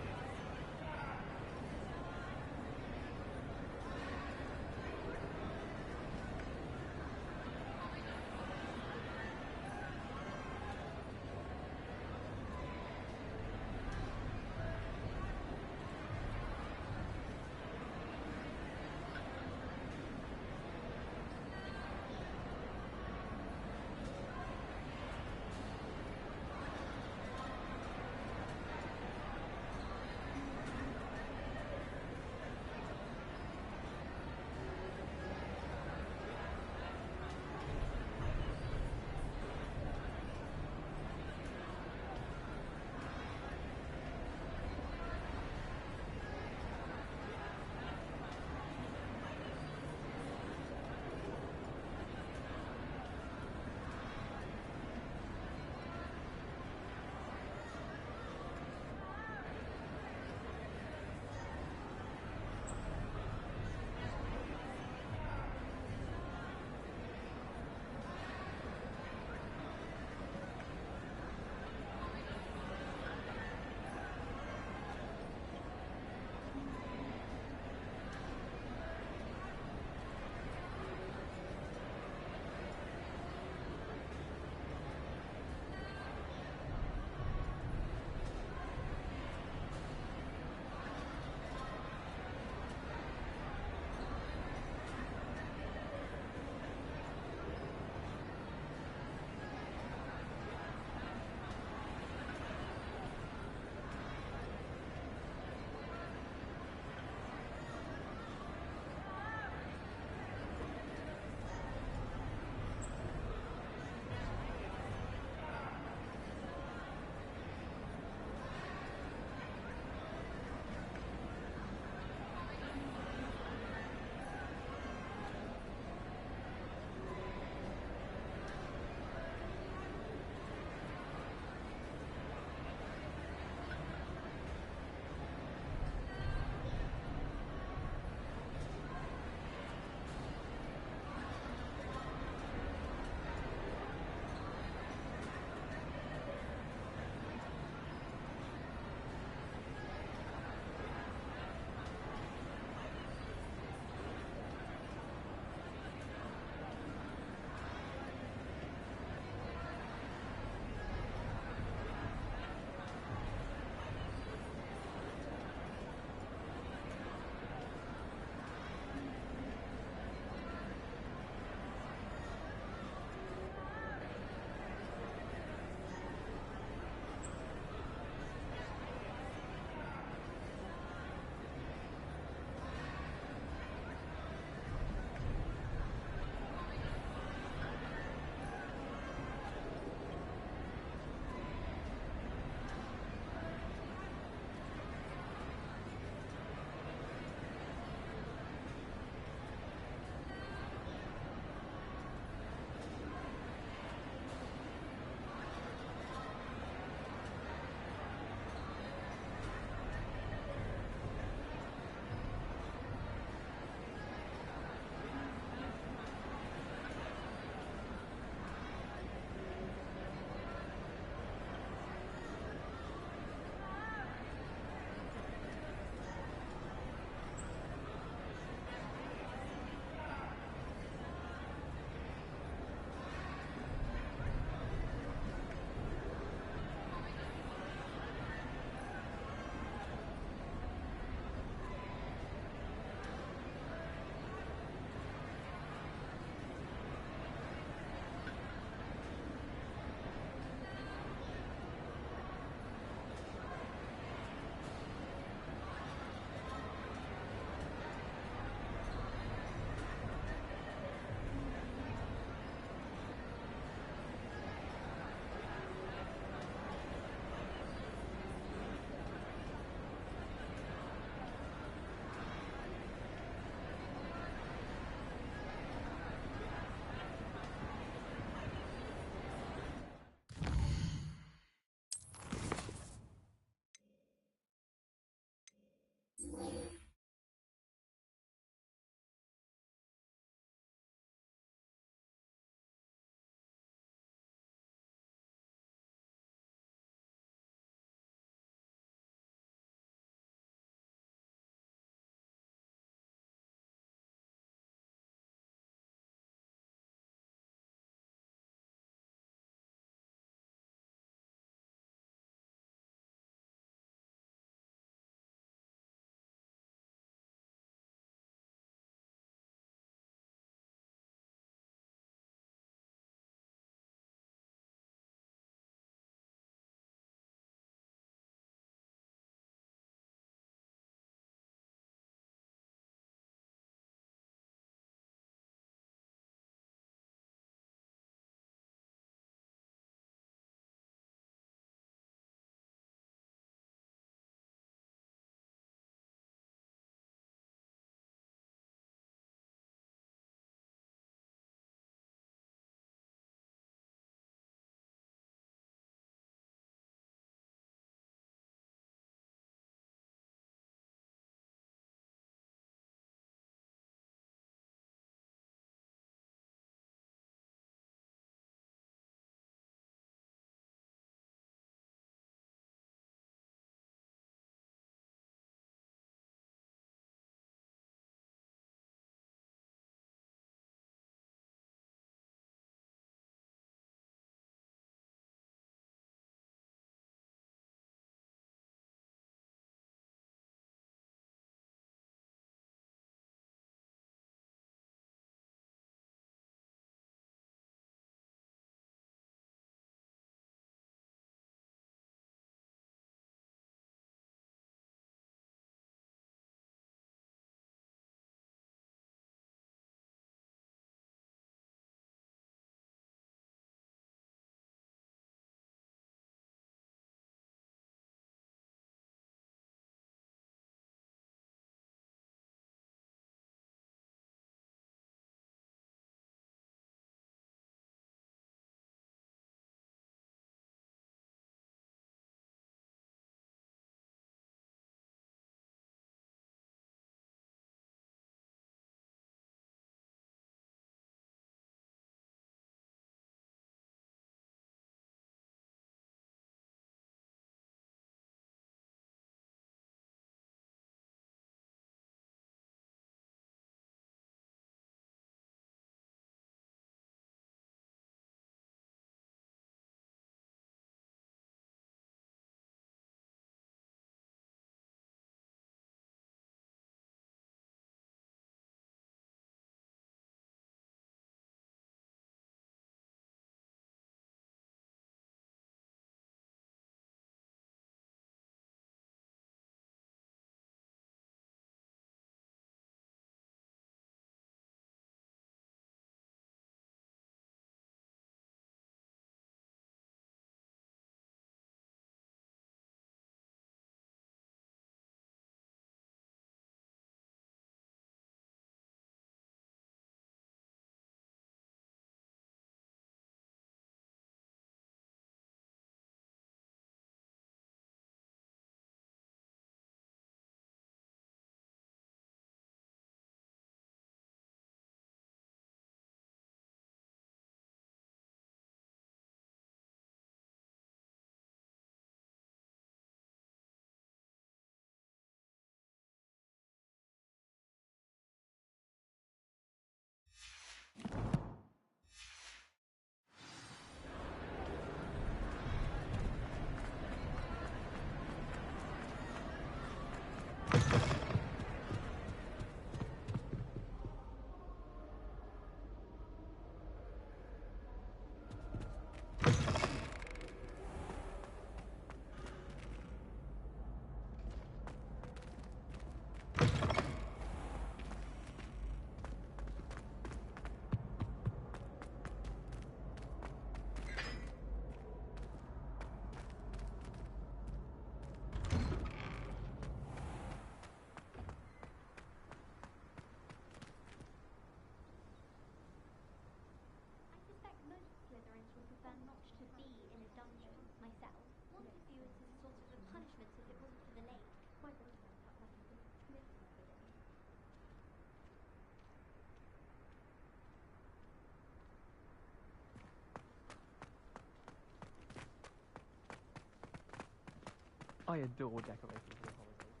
I adore decorating for the holidays.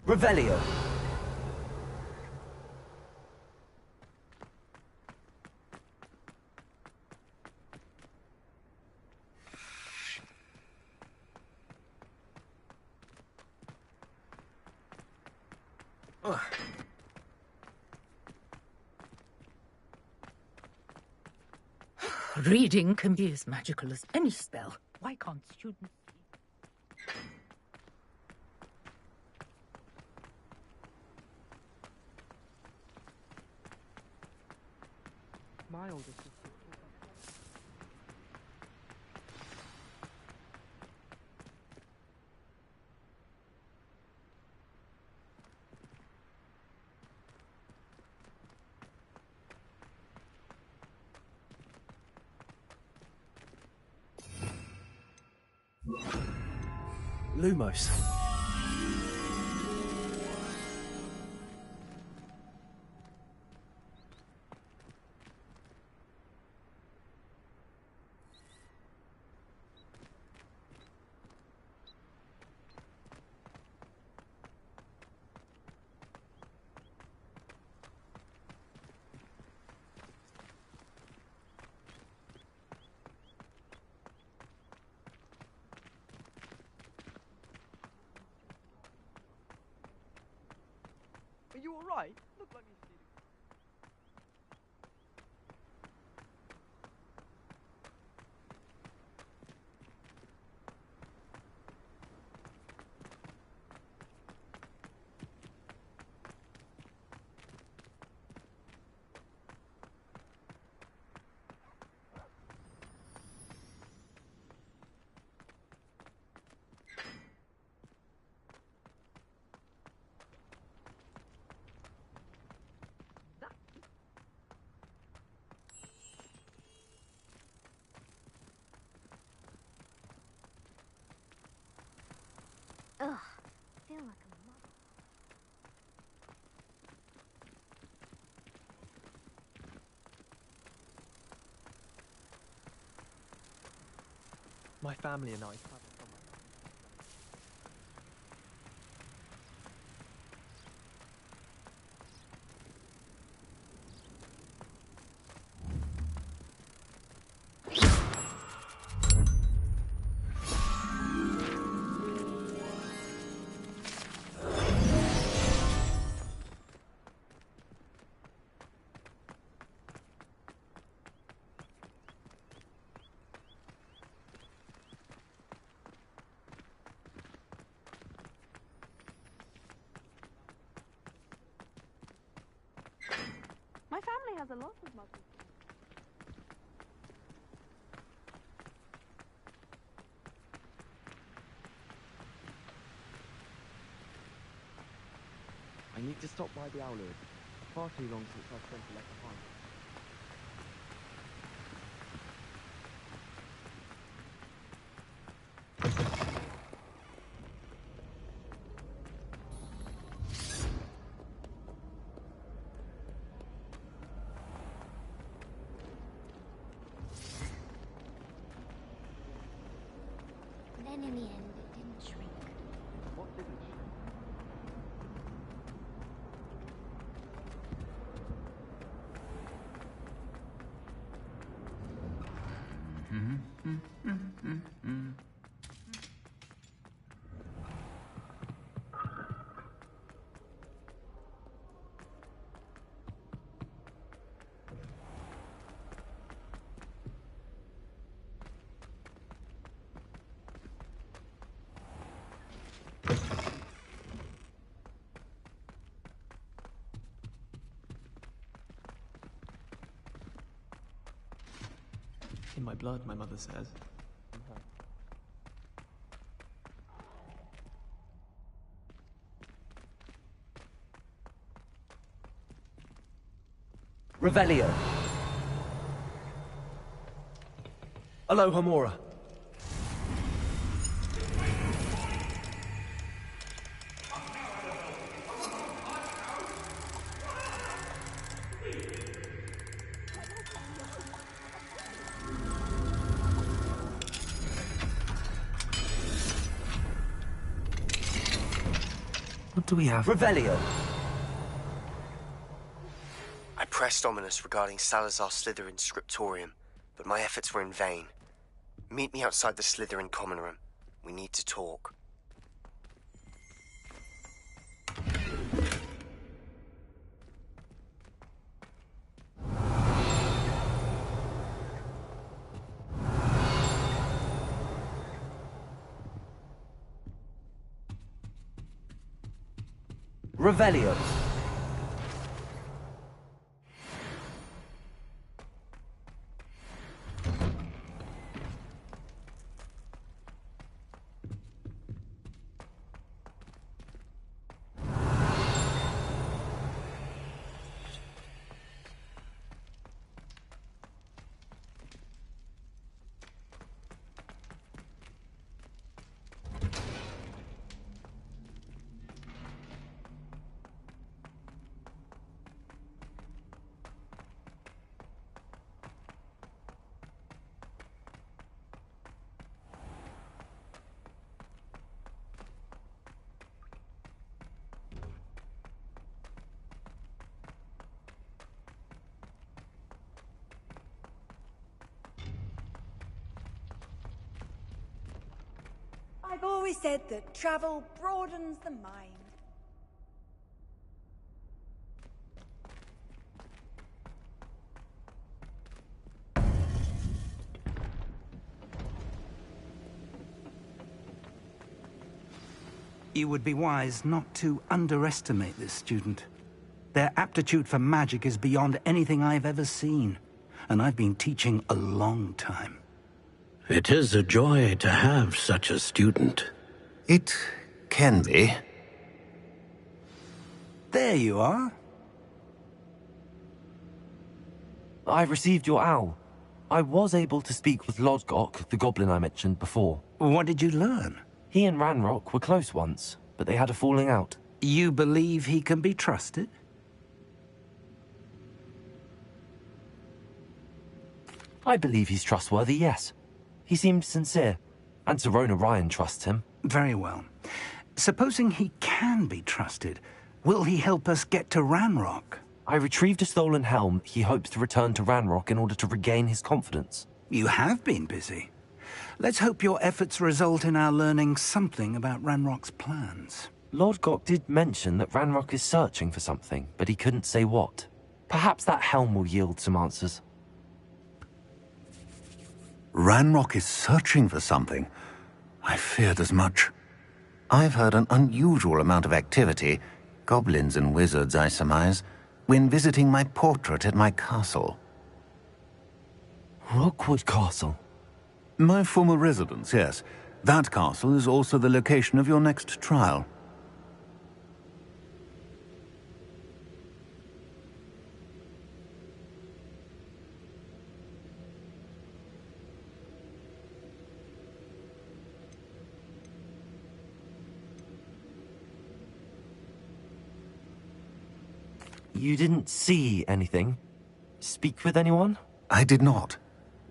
Revelio. Reading can be as magical as any spell. Why can't students? My older sister. Lumos. Are you alright? Look like me stealing. Ugh, feel like a mother. My family and I travel somewhere. My family has a lot of muscles. I need to stop by the Owlet. Far too long since I've spent it left behind. And in the end, it didn't shrink. What didn't shrink? In my blood, my mother says. Revelio. Alohomora. What do we have? Revelio. I pressed Ominous regarding Salazar Slytherin's scriptorium, but my efforts were in vain. Meet me outside the Slytherin common room. We need to talk. Revelio. I've always said that travel broadens the mind. You would be wise not to underestimate this student. Their aptitude for magic is beyond anything I've ever seen, and I've been teaching a long time. It is a joy to have such a student. It can be. There you are. I received your owl. I was able to speak with Lodgok, the goblin I mentioned before. What did you learn? He and Ranrock were close once, but they had a falling out. You believe he can be trusted? I believe he's trustworthy, yes. He seemed sincere, and Serona Ryan trusts him. Very well. Supposing he can be trusted, will he help us get to Ranrock? I retrieved a stolen helm he hopes to return to Ranrock in order to regain his confidence. You have been busy. Let's hope your efforts result in our learning something about Ranrock's plans. Lord Gok did mention that Ranrock is searching for something, but he couldn't say what. Perhaps that helm will yield some answers. Ranrock is searching for something. I feared as much. I've heard an unusual amount of activity, goblins and wizards, I surmise, when visiting my portrait at my castle. Rockwood Castle? My former residence, yes. That castle is also the location of your next trial. You didn't see anything? Speak with anyone? I did not.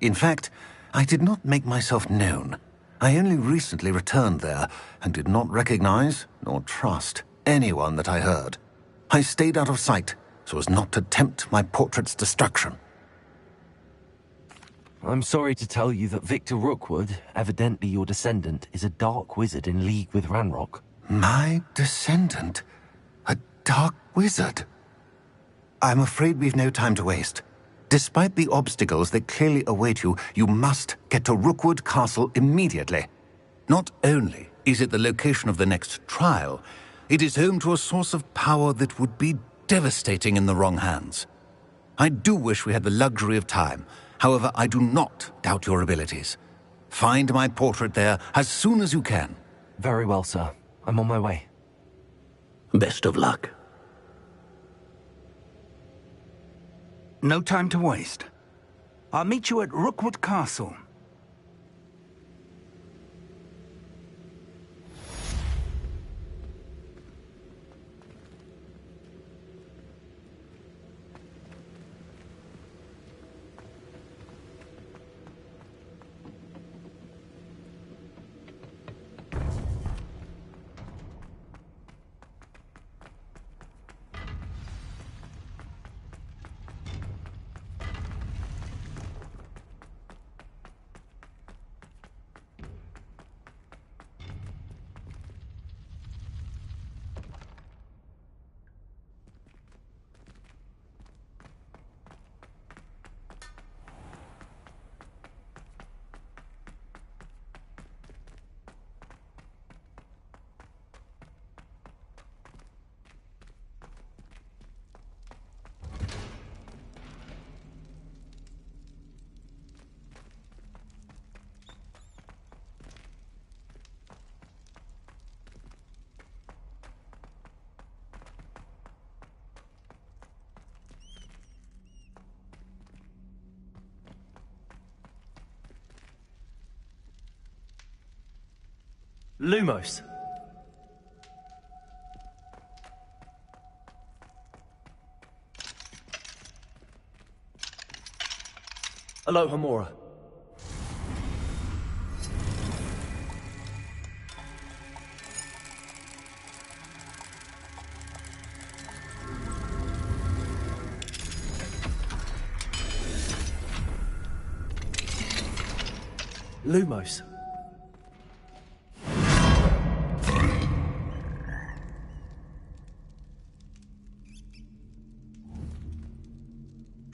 In fact, I did not make myself known. I only recently returned there and did not recognize nor trust anyone that I heard. I stayed out of sight so as not to tempt my portrait's destruction. I'm sorry to tell you that Victor Rookwood, evidently your descendant, is a dark wizard in league with Ranrock. My descendant? A dark wizard? I'm afraid we've no time to waste. Despite the obstacles that clearly await you, you must get to Rookwood Castle immediately. Not only is it the location of the next trial, it is home to a source of power that would be devastating in the wrong hands. I do wish we had the luxury of time. However, I do not doubt your abilities. Find my portrait there as soon as you can. Very well, sir. I'm on my way. Best of luck. No time to waste. I'll meet you at Rookwood Castle. Lumos. Aloha Mora. Lumos.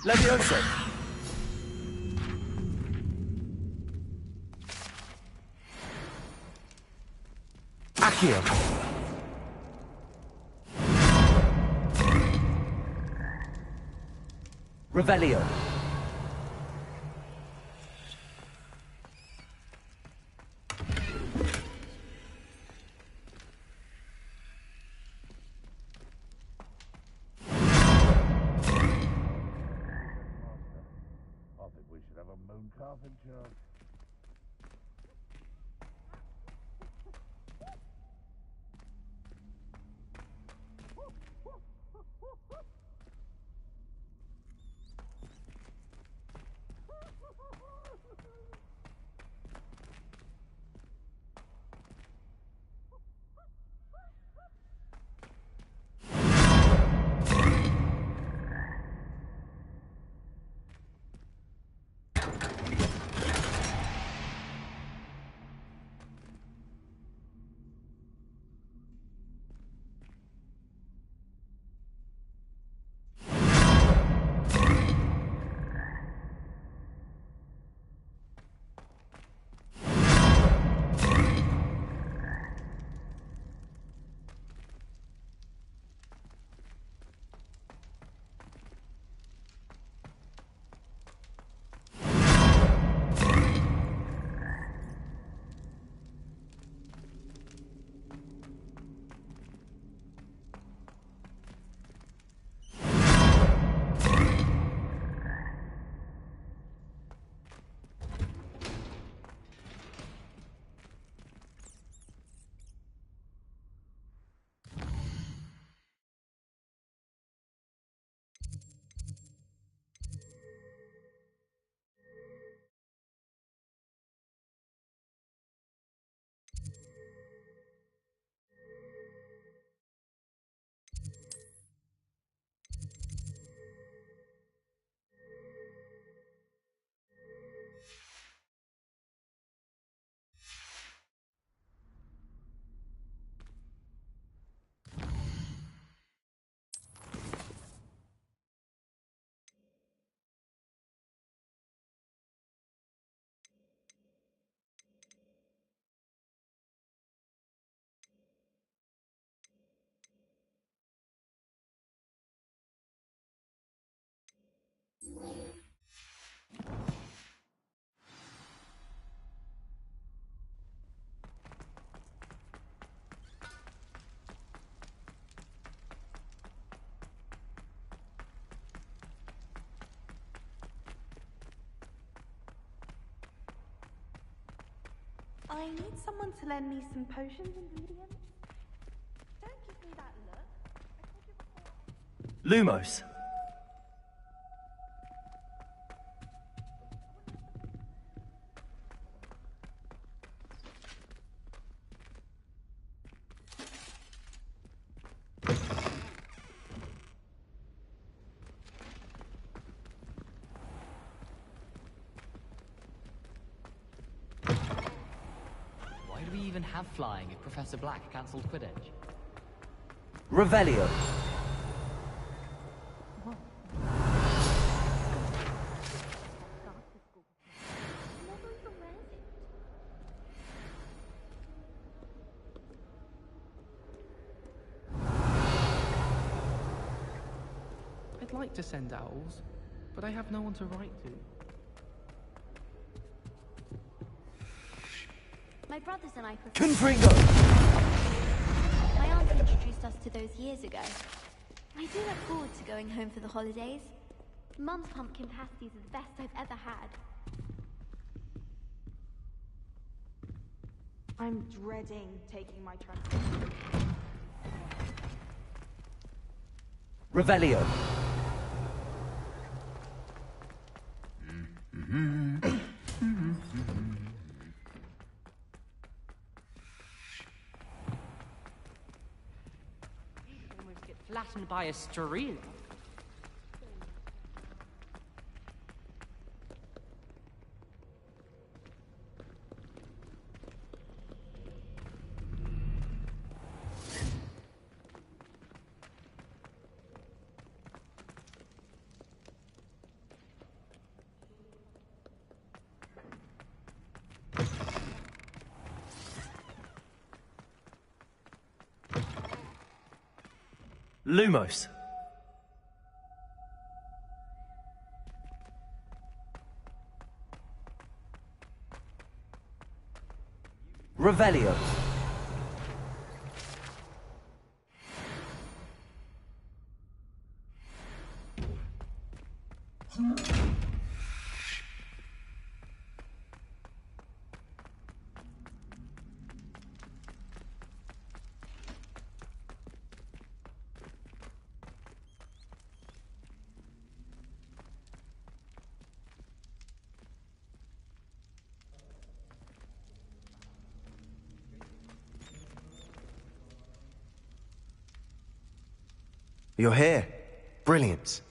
Levioso. Accio. Revelio. I think we should have a moon calf in charge. I need someone to lend me some potions ingredients. Don't give me that look. Lumos! Why do we even have flying if Professor Black cancelled Quidditch? Revelio! I'd like to send owls, but I have no one to write to. My brothers and I prefer... Confringo! My aunt introduced us to those years ago. I do look forward to going home for the holidays. Mum's pumpkin pasties are the best I've ever had. I'm dreading taking my trust. Revelio! Almost get flattened by a Starina. Lumos! Revelio! You're here. Brilliant.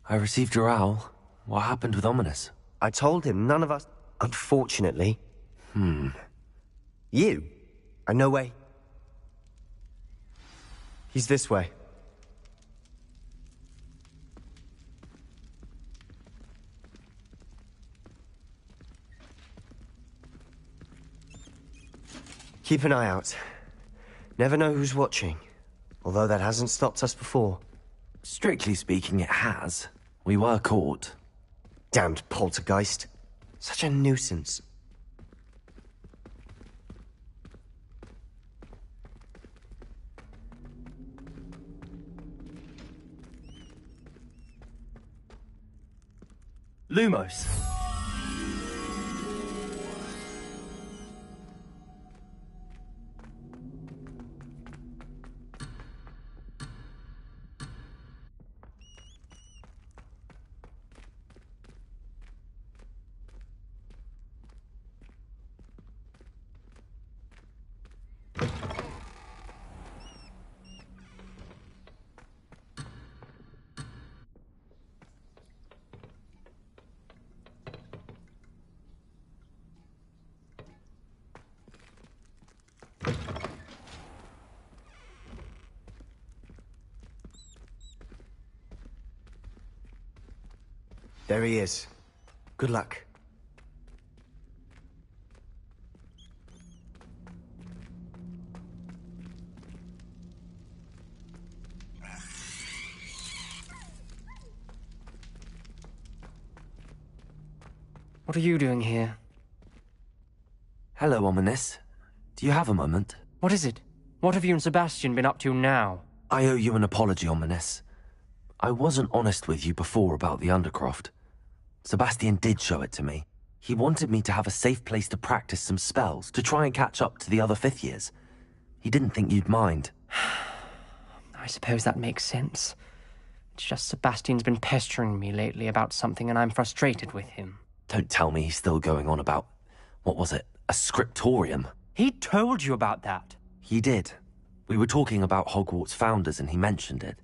I received your owl. What happened with Ominous? I told him none of us... Unfortunately. You? No way. He's this way. Keep an eye out. Never know who's watching. Although that hasn't stopped us before. Strictly speaking, it has. We were caught. Damned poltergeist. Such a nuisance. Lumos! There he is. Good luck. What are you doing here? Hello, Ominous. Do you have a moment? What is it? What have you and Sebastian been up to now? I owe you an apology, Ominous. I wasn't honest with you before about the Undercroft. Sebastian did show it to me. He wanted me to have a safe place to practice some spells, to try and catch up to the other fifth years. He didn't think you'd mind. I suppose that makes sense. It's just Sebastian's been pestering me lately about something and I'm frustrated with him. Don't tell me he's still going on about, what was it, a scriptorium? He told you about that. He did. We were talking about Hogwarts founders and he mentioned it.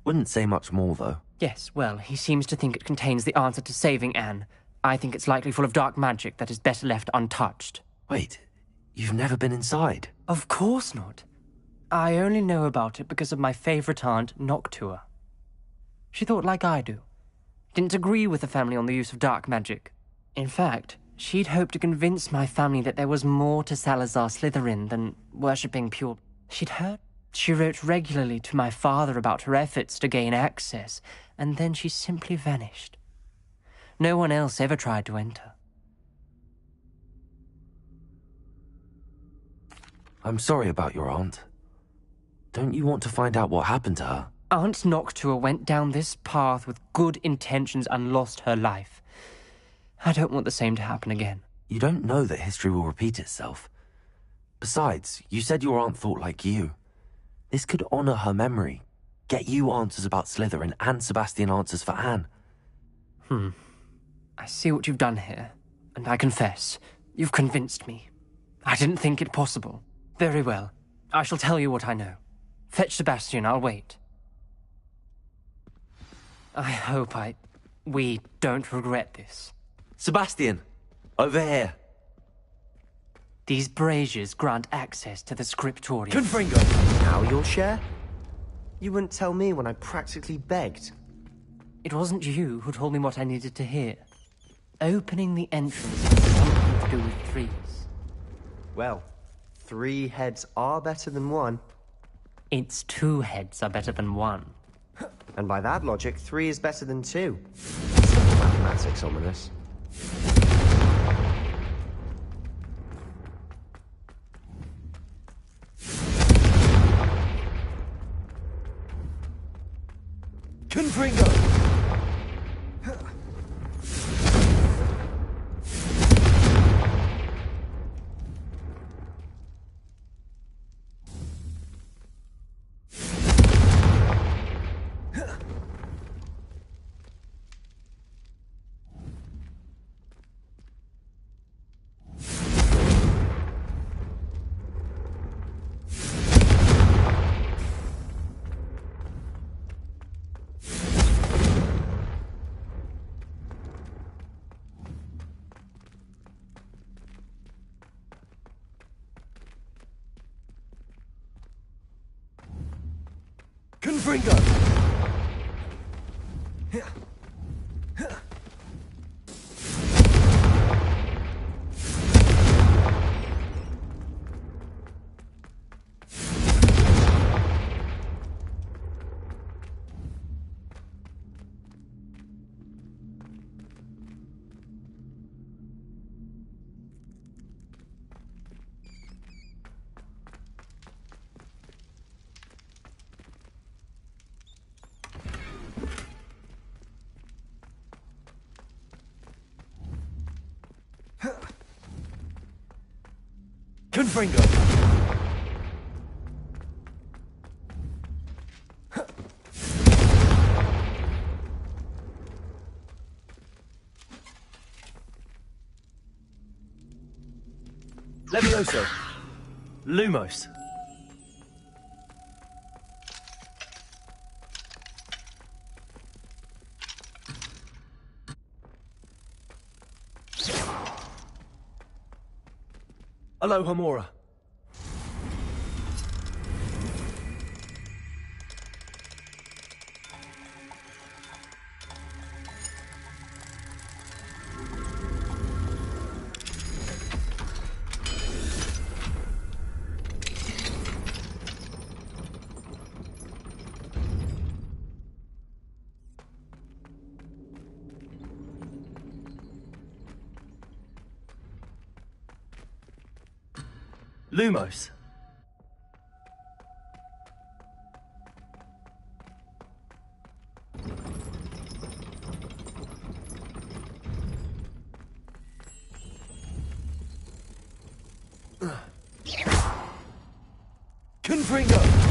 Wouldn't say much more, though. Yes, well, he seems to think it contains the answer to saving Anne. I think it's likely full of dark magic that is better left untouched. Wait, you've never been inside? Of course not. I only know about it because of my favourite aunt, Noctua. She thought like I do. Didn't agree with the family on the use of dark magic. In fact, she'd hoped to convince my family that there was more to Salazar Slytherin than worshipping pure... She'd heard. She wrote regularly to my father about her efforts to gain access, and then she simply vanished. No one else ever tried to enter. I'm sorry about your aunt. Don't you want to find out what happened to her? Aunt Noctua went down this path with good intentions and lost her life. I don't want the same to happen again. You don't know that history will repeat itself. Besides, you said your aunt thought like you. This could honor her memory. Get you answers about Slytherin and Sebastian answers for Anne. I see what you've done here, and I confess, you've convinced me. I didn't think it possible. Very well. I shall tell you what I know. Fetch Sebastian, I'll wait. I hope we don't regret this. Sebastian! Over here! These braziers grant access to the scriptorium. Confringo! Now you'll share? You wouldn't tell me when I practically begged. It wasn't you who told me what I needed to hear. Opening the entrance has something to do with trees. Well, 3 heads are better than 1. It's 2 heads are better than 1. And by that logic, 3 is better than 2. Mathematics ominous. Confringo! Confringo! Confringo! Levioso! Lumos! Alohomora. Lumos. Confringo!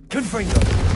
Confringo!